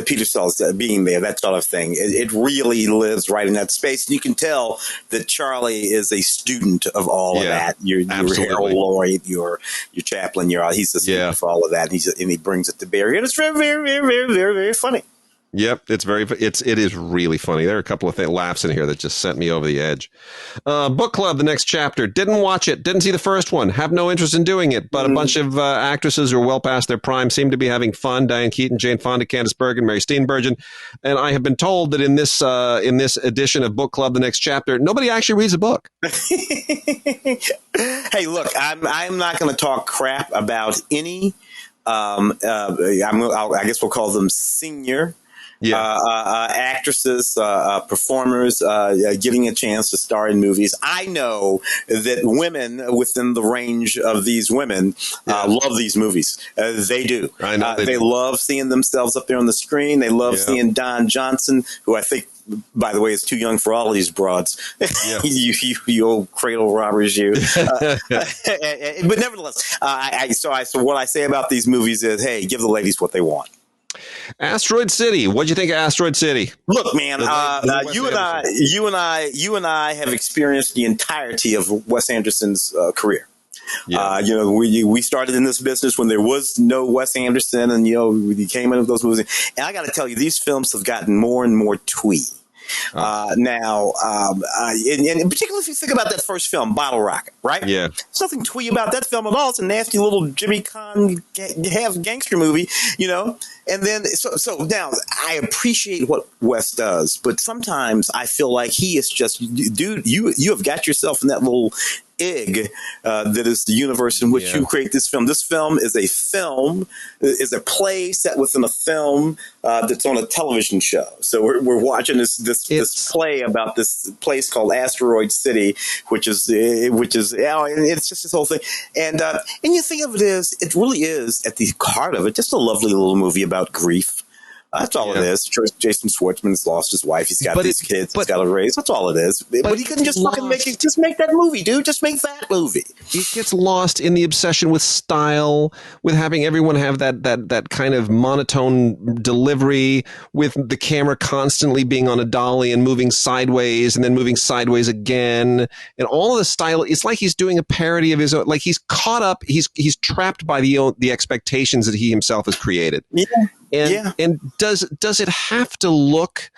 Peter Sellers being there, that sort of thing, it really lives right in that space. And you can tell that Charlie is a student of all of that. Your Harold Lloyd, your Chaplin, he's the student for all of that. And he brings it to bear. And it's very, very, very, very, very, very funny. Yep, it is really funny. There are a couple of laughs in here that just sent me over the edge. Book Club, the next chapter. Didn't watch it. Didn't see the first one. Have no interest in doing it. But a bunch of actresses who are well past their prime seem to be having fun. Diane Keaton, Jane Fonda, Candice Bergen, Mary Steenburgen. And I have been told that in this edition of Book Club, the next chapter, nobody actually reads a book. Hey, look, I'm not going to talk crap about any. I guess we'll call them senior. Actresses, performers, getting a chance to star in movies. I know that women within the range of these women love these movies. They do. I know they love seeing themselves up there on the screen. They love seeing Don Johnson, who I think, by the way, is too young for all of these broads. you old cradle robbers, you. But nevertheless, so what I say about these movies is, hey, give the ladies what they want. Asteroid City. What'd you think of Asteroid City? Look, man, you and I have experienced the entirety of Wes Anderson's career. We started in this business when there was no Wes Anderson, and we came into those movies. And I got to tell you, these films have gotten more and more twee. Now, and particularly if you think about that first film, Bottle Rocket, right? Yeah. There's nothing twee about that film at all. It's a nasty little Jimmy Conn half gangster movie, And then, so now I appreciate what Wes does, but sometimes I feel like he is just, dude, you have got yourself in that little egg that is the universe in which you create this film. This film is a play set within a film that's on a television show. So we're watching this play about this place called Asteroid City, which is it's just this whole thing. And you think of it as, it really is at the heart of it just a lovely little movie about grief. That's all it is. Jason Schwartzman's lost his wife. He's got these kids. He's got to raise. That's all it is. But he couldn't just fucking make it. Just make that movie, dude. Just make that movie. It gets lost in the obsession with style, with having everyone have that kind of monotone delivery, with the camera constantly being on a dolly and moving sideways and then moving sideways again, and all of the style. It's like he's doing a parody of his own. Like he's caught up. He's trapped by the expectations that he himself has created. And does it have to look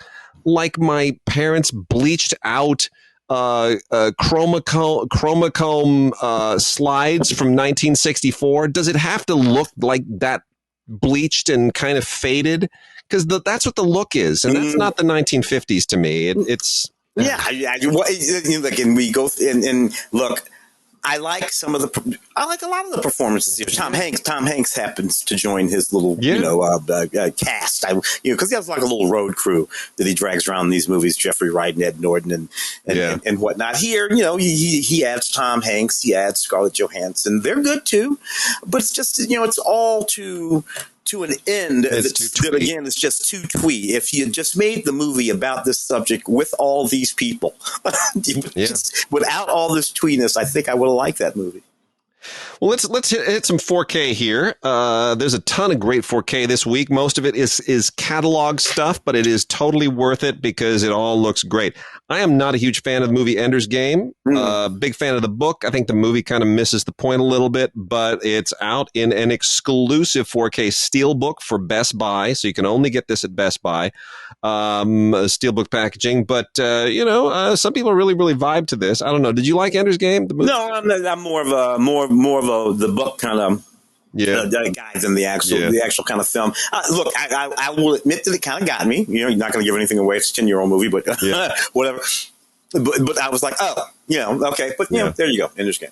like my parents bleached out chromachrome slides from 1964? Does it have to look like that, bleached and kind of faded? Because that's what the look is, and that's not the 1950s to me. It's look, and we go and look. I like a lot of the performances here. Tom Hanks happens to join his little, cast. Because he has like a little road crew that he drags around in these movies. Jeffrey Wright and Ed Norton and whatnot. Here, he adds Tom Hanks, he adds Scarlett Johansson. They're good too, but it's just it's all to an end that again is just too twee. If you just made the movie about this subject with all these people, just without all this tweeness, I think I would have liked that movie. Well, let's hit some 4K here. There's a ton of great 4K this week. Most of it is catalog stuff, but it is totally worth it because it all looks great. I am not a huge fan of the movie Ender's Game. Big fan of the book. I think the movie kind of misses the point a little bit, but it's out in an exclusive 4K steelbook for Best Buy, so you can only get this at Best Buy. Steelbook packaging, but some people really vibe to this. I don't know. Did you like Ender's Game? The movie? No, I'm more of the book kind of guys in the actual kind of film. Look, I will admit that it kind of got me. You know, you're not going to give anything away. It's a 10-year-old movie, but whatever. But I was like, okay. But there you go, Ender's Game.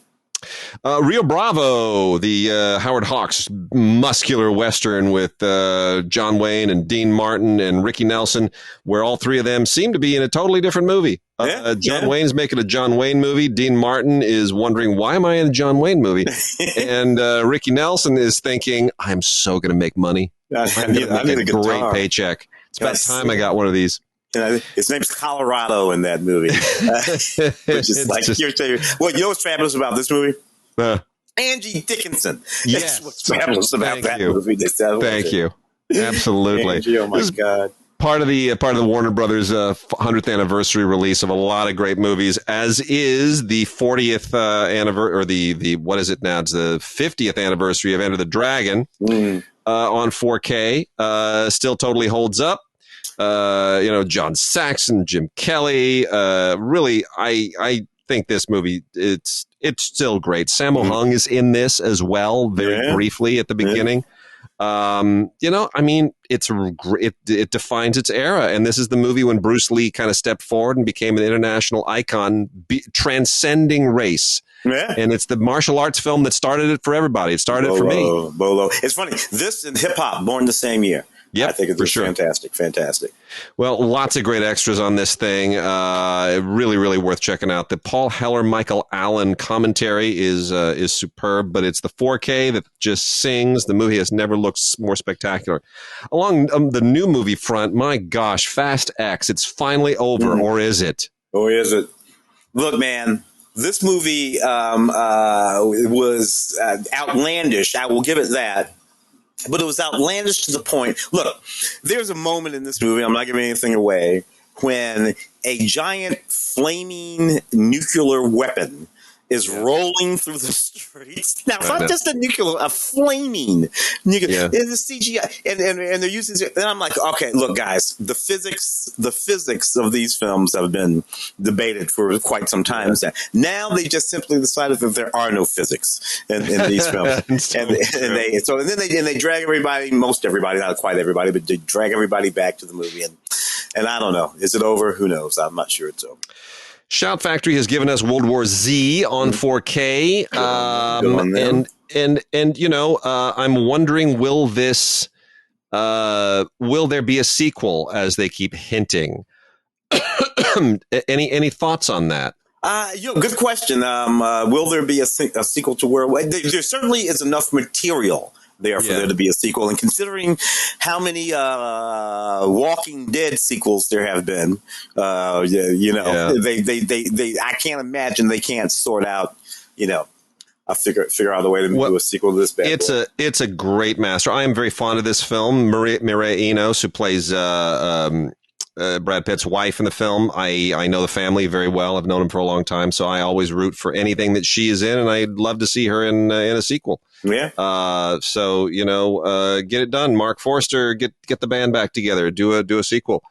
Rio Bravo, the Howard Hawks muscular Western with John Wayne and Dean Martin and Ricky Nelson, where all three of them seem to be in a totally different movie. John Wayne's making a John Wayne movie. Dean Martin is wondering, why am I in a John Wayne movie? And Ricky Nelson is thinking, I'm so going to make make a great paycheck. It's about time I got one of these. His name's Colorado in that movie. Which is like, well, you know what's fabulous about this movie? Angie Dickinson. Yes. That's what's fabulous about that movie. Thank you. Absolutely. Angie, oh my God. Part of the Warner Brothers 100th anniversary release of a lot of great movies, as is the 40th anniversary, or the what is it now? It's the 50th anniversary of Enter the Dragon on 4K. Still totally holds up. John Saxon, Jim Kelly. Really, I think this movie, it's still great. Sammo Hung is in this as well, very briefly at the beginning. It defines its era, and this is the movie when Bruce Lee kind of stepped forward and became an international icon, transcending race. Yeah. And it's the martial arts film that started it for everybody. It started for me. Bolo. It's funny. This and hip hop born the same year. Yep, I think it's fantastic. Well, lots of great extras on this thing. Really worth checking out. The Paul Heller, Michael Allen commentary is superb, but it's the 4K that just sings. The movie has never looked more spectacular. Along the new movie front, my gosh, Fast X, it's finally over, or is it? Or is it? Look, man, this movie was outlandish. I will give it that. But it was outlandish to the point. Look, there's a moment in this movie, I'm not giving anything away, when a giant flaming nuclear weapon is rolling through the streets. Now, it's not just a flaming nuclear. Yeah. It's a CGI. And they're using it. And I'm like, okay, look, guys, the physics of these films have been debated for quite some time. Now they just simply decided that there are no physics in these films. and then they drag everybody, most everybody, not quite everybody, but they drag everybody back to the movie. And I don't know. Is it over? Who knows? I'm not sure it's over. Shout Factory has given us World War Z on 4K, I'm wondering, will there be a sequel, as they keep hinting? Any thoughts on that? Good question. Will there be a sequel to World War? There certainly is enough material there for there to be a sequel, and considering how many Walking Dead sequels there have been, I can't imagine they can't sort out, figure out a way to do a sequel to this bad boy. It's a great master. I am very fond of this film. Mireille Enos, who plays Brad Pitt's wife in the film. I know the family very well. I've known him for a long time, so I always root for anything that she is in, and I'd love to see her in a sequel. Yeah. Get it done. Mark Forster, get the band back together. Do a sequel.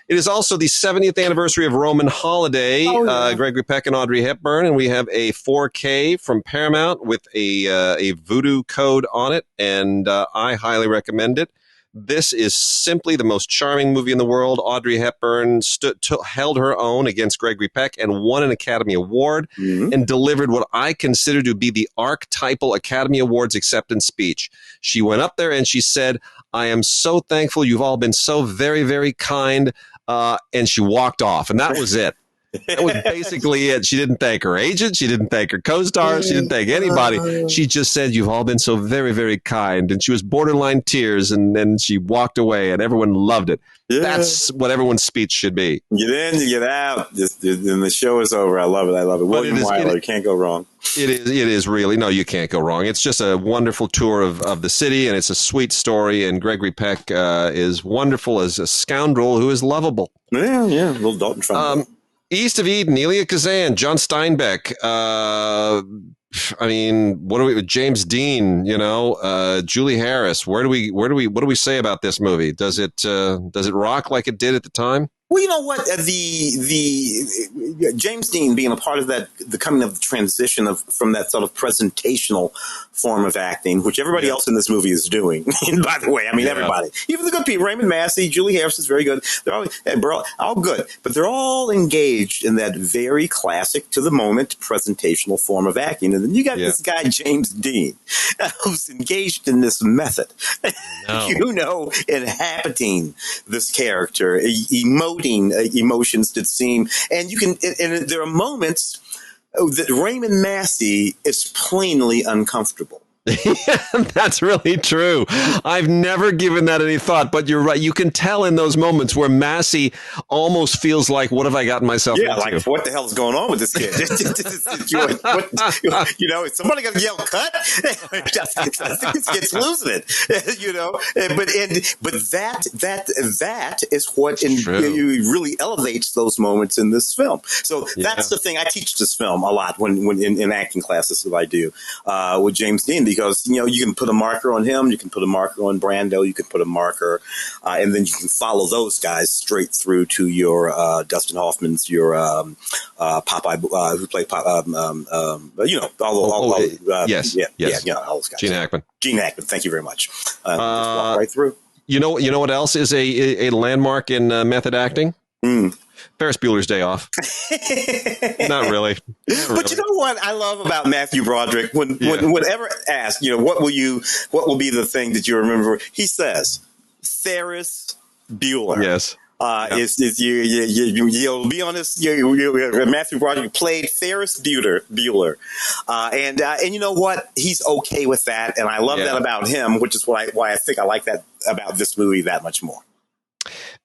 It is also the 70th anniversary of Roman Holiday. Gregory Peck and Audrey Hepburn, and we have a 4K from Paramount with a voodoo code on it, and I highly recommend it. This is simply the most charming movie in the world. Audrey Hepburn held her own against Gregory Peck and won an Academy Award and delivered what I consider to be the archetypal Academy Awards acceptance speech. She went up there and she said, "I am so thankful. You've all been so very, very kind." And she walked off, and that was it. That was basically it. She didn't thank her agent. She didn't thank her co-stars. She didn't thank anybody. She just said, "You've all been so very, very kind." And she was borderline tears, and then she walked away, and everyone loved it. Yeah. That's what everyone's speech should be. Get in, you get out, and the show is over. I love it. I love it. William Wyler, you can't go wrong. It is really, no, you can't go wrong. It's just a wonderful tour of the city, and it's a sweet story, and Gregory Peck is wonderful as a scoundrel who is lovable. Yeah, little Dalton Trump. East of Eden, Elia Kazan, John Steinbeck. I mean, what do we with James Dean? Julie Harris. What do we say about this movie? Does it rock like it did at the time? Well, you know what? The James Dean being a part of that, the coming of the transition from that sort of presentational form of acting, which everybody else in this movie is doing. And by the way, I mean, everybody, even the good people, Raymond Massey, Julie Harris is very good. They're all good, but they're all engaged in that very classic to the moment presentational form of acting. And then you got this guy, James Dean, who's engaged in this method, inhabiting this character, emotions that seem, and there are moments that Raymond Massey is plainly uncomfortable. That's really true. I've never given that any thought, but you're right. You can tell in those moments where Massey almost feels like, what have I gotten myself into? Like, what the hell is going on with this kid? Is somebody going to yell, cut? I think this kid's losing it, But that is what really elevates those moments in this film. So that's the thing. I teach this film a lot when in acting classes that I do with James Dean, because you can put a marker on him, you can put a marker on Brando, you can put a marker, and then you can follow those guys straight through to your Dustin Hoffman's, your Popeye, who played Popeye, all those guys. Gene Hackman. Thank you very much. Just walk right through. You know what else is a landmark in method acting? Ferris Bueller's Day Off. Not really. But you know what I love about Matthew Broderick? Whenever asked, what will be the thing that you remember? He says, Ferris Bueller. Yes. You'll be honest. Matthew Broderick played Ferris Bueller, and you know what? He's okay with that, and I love that about him, which is why I think I like that about this movie that much more.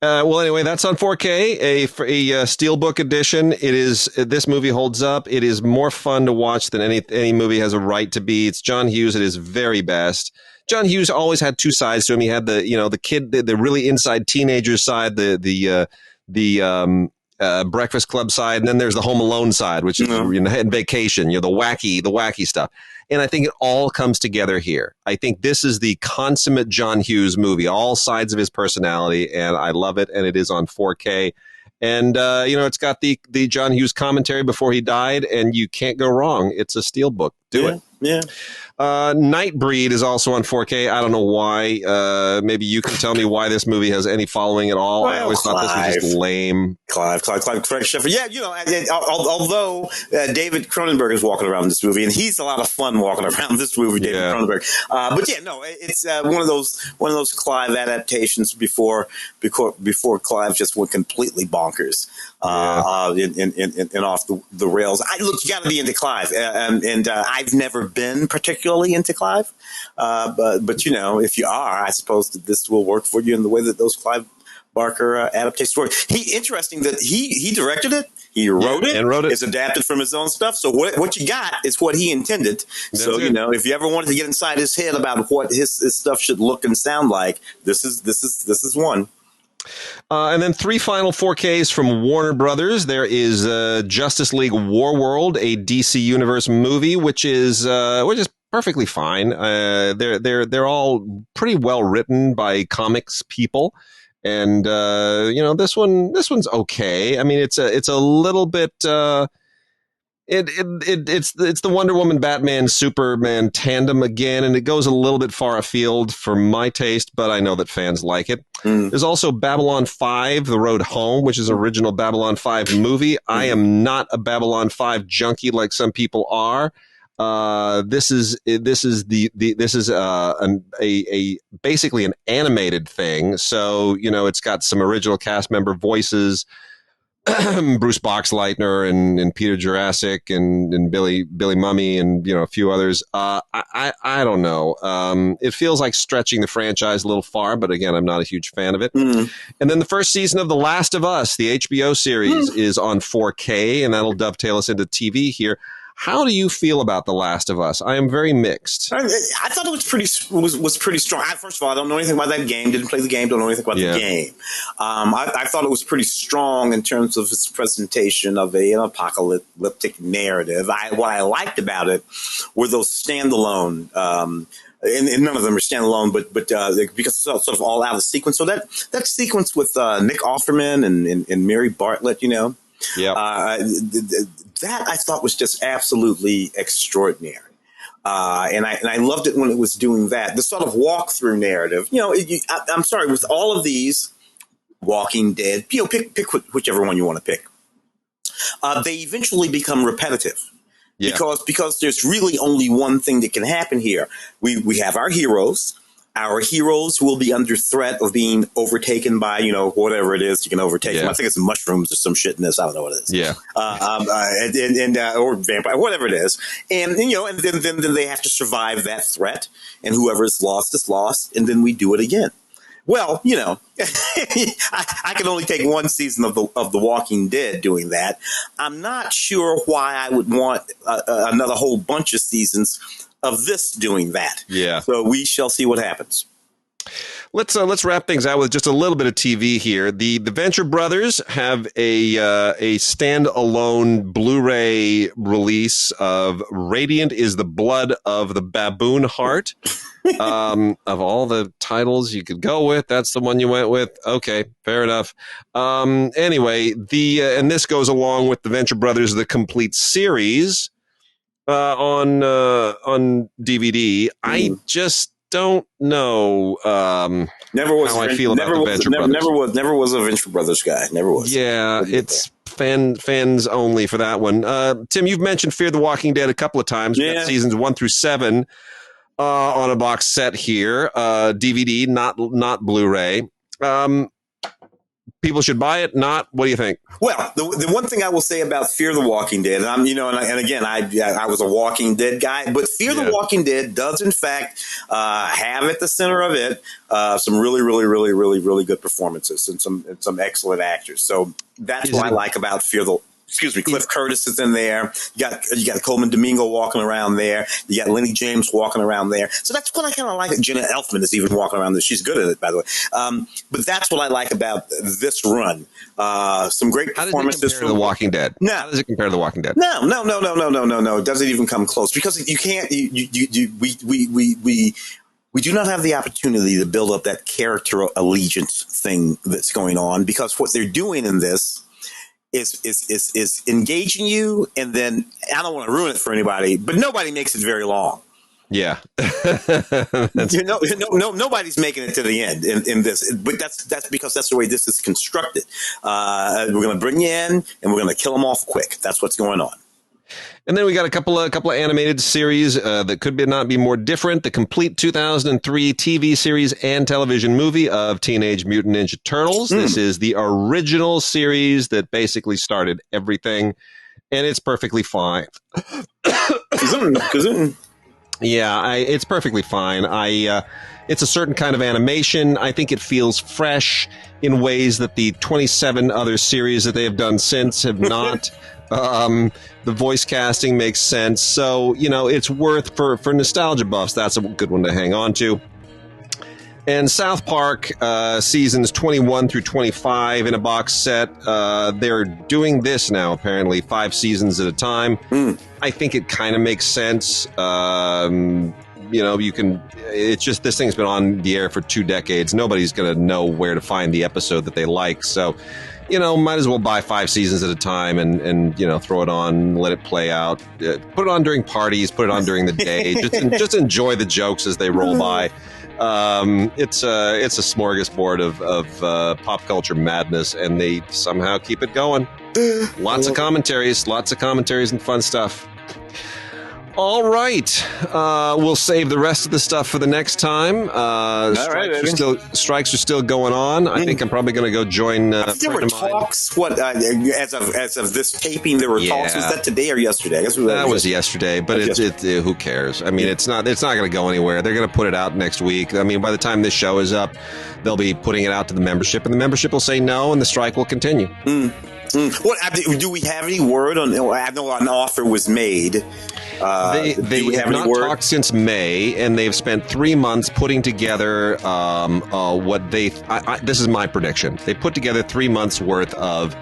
Well, anyway, that's on 4K, a Steelbook edition. This movie holds up. It is more fun to watch than any movie has a right to be. It's John Hughes at his very best. John Hughes always had two sides to him. He had the kid, the really inside teenager side, the Breakfast Club side, and then there's the Home Alone side, which is in Vacation, the wacky stuff. And I think it all comes together here. I think this is the consummate John Hughes movie, all sides of his personality, and I love it. And it is on 4K. And, it's got the John Hughes commentary before he died, and you can't go wrong. It's a steelbook. Do it. Yeah. Nightbreed is also on 4K. I don't know why. Maybe you can tell me why this movie has any following at all. I always thought this was just lame. Clive Sheffer. Yeah, although David Cronenberg is walking around this movie, and he's a lot of fun walking around this movie, David Cronenberg. It's one of those Clive adaptations before Clive just went completely bonkers and off the rails. Look, you got to be into Clive, and I've never been particularly into Clive, but if you are, I suppose that this will work for you in the way that those Clive Barker adaptations work. Interesting that he directed it, he wrote it, it's adapted from his own stuff. So what you got is what he intended. That's so if you ever wanted to get inside his head about what his stuff should look and sound like, this is one. And then 3 final 4Ks from Warner Brothers. There is Justice League Warworld, a DC Universe movie, which is perfectly fine. They're all pretty well written by comics people, and this one's okay. I mean, it's a little bit. It's the Wonder Woman Batman Superman tandem again, and it goes a little bit far afield for my taste, but I know that fans like it. There's also Babylon 5: The Road Home, which is an original Babylon 5 movie. I am not a Babylon 5 junkie like some people are. This is basically an animated thing, so it's got some original cast member voices. Bruce Boxleitner and Peter Jurassic and Billy Mummy and a few others. I don't know. It feels like stretching the franchise a little far, but again, I'm not a huge fan of it. And then the first season of The Last of Us, the HBO series, is on 4K, and that'll dovetail us into TV here. How do you feel about The Last of Us? I am very mixed. I thought it was pretty strong. First of all, I don't know anything about that game. Didn't play the game. Don't know anything about the game. I thought it was pretty strong in terms of its presentation of an apocalyptic narrative. What I liked about it were those standalone. And none of them are standalone, but because it's sort of all out of sequence. So that sequence with Nick Offerman and Mary Bartlett, that I thought was just absolutely extraordinary. And I loved it when it was doing that. The sort of walkthrough narrative, I'm sorry, with all of these Walking Dead, pick whichever one you want to pick. They eventually become repetitive. Yeah. Because there's really only one thing that can happen here. We have our heroes. Our heroes will be under threat of being overtaken by, whatever it is you can overtake them. I think it's mushrooms or some shit in this. I don't know what it is. Yeah. Or vampire, whatever it is. And then they have to survive that threat. And whoever is lost. And then we do it again. Well, I can only take one season of The Walking Dead doing that. I'm not sure why I would want another whole bunch of seasons of this doing that. Yeah. So we shall see what happens. Let's wrap things out with just a little bit of TV here. The Venture Brothers have a standalone Blu-ray release of Radiant is the Blood of the Baboon Heart. Of all the titles you could go with, that's the one you went with. Okay, fair enough. Anyway, and this goes along with the Venture Brothers The Complete Series on DVD. I just don't know never was how I feel about the Venture Brothers. Never was a Venture Brothers guy. Never was. Yeah, it's fans only for that one. Tim, you've mentioned Fear the Walking Dead a couple of times. We've got seasons 1 through 7 on a box set here. DVD, not Blu-ray. People should buy it. Not. What do you think? Well, the one thing I will say about Fear the Walking Dead, and again, I was a Walking Dead guy, but Fear the Walking Dead does in fact have at the center of it some really, really, really, really, really good performances and some excellent actors. So that's what I like about Cliff Curtis is in there. You got Coleman Domingo walking around there. You got Lenny James walking around there. So that's what I kind of like. Jenna Elfman is even walking around there. She's good at it, by the way. But that's what I like about this run. Some great performances from The Walking Dead. No. How does it compare to The Walking Dead? No. It doesn't even come close because you can't. We do not have the opportunity to build up that character allegiance thing that's going on because what they're doing in this is engaging you, and then I don't want to ruin it for anybody, but nobody makes it very long. Yeah, nobody's making it to the end in this, but that's because that's the way this is constructed. We're going to bring you in, and we're going to kill them off quick. That's what's going on. And then we got a couple of animated series that could not be more different. The complete 2003 TV series and television movie of Teenage Mutant Ninja Turtles. This is the original series that basically started everything, and it's perfectly fine. Yeah, it's perfectly fine. It's a certain kind of animation. I think it feels fresh in ways that the 27 other series that they have done since have not. The voice casting makes sense. So, it's worth for nostalgia buffs. That's a good one to hang on to. And South Park, seasons 21 through 25 in a box set. They're doing this now, apparently, 5 seasons at a time. I think it kind of makes sense. It's just, this thing's been on the air for 2 decades. Nobody's going to know where to find the episode that they like. So, might as well buy 5 seasons at a time and throw it on, let it play out. Put it on during parties, put it on during the day. just enjoy the jokes as they roll by. It's a smorgasbord of pop culture madness, and they somehow keep it going. Lots of commentaries and fun stuff. All right. We'll save the rest of the stuff for the next time. Strikes are still going on. I think I'm probably going to go join. There were talks. What as of this taping, there were talks. Was that today or yesterday? I guess that was yesterday. But who cares? I mean, it's not going to go anywhere. They're going to put it out next week. I mean, by the time this show is up, they'll be putting it out to the membership, and the membership will say no, and the strike will continue. What do we have any word on? I know an offer was made. They have not talked since May, and they've spent 3 months putting together what they. This is my prediction. They put together 3 months worth of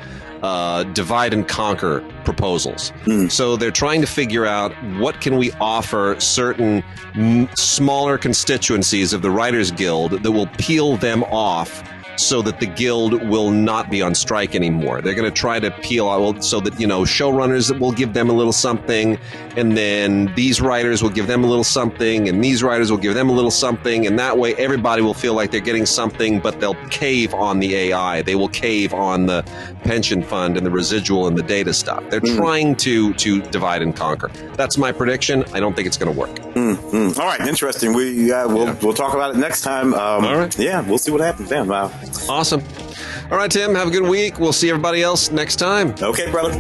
divide and conquer proposals. So they're trying to figure out what can we offer certain smaller constituencies of the Writers Guild that will peel them off, so that the guild will not be on strike anymore. They're going to try to peel out so that, showrunners will give them a little something, and then these writers will give them a little something, and these writers will give them a little something, and that way everybody will feel like they're getting something, but they'll cave on the AI. They will cave on the pension fund and the residual and the data stuff. They're trying to divide and conquer. That's my prediction. I don't think it's going to work. All right, interesting. We'll talk about it next time. All right. Yeah, we'll see what happens then. Wow. Awesome. All right, Tim, have a good week. We'll see everybody else next time. Okay, brother.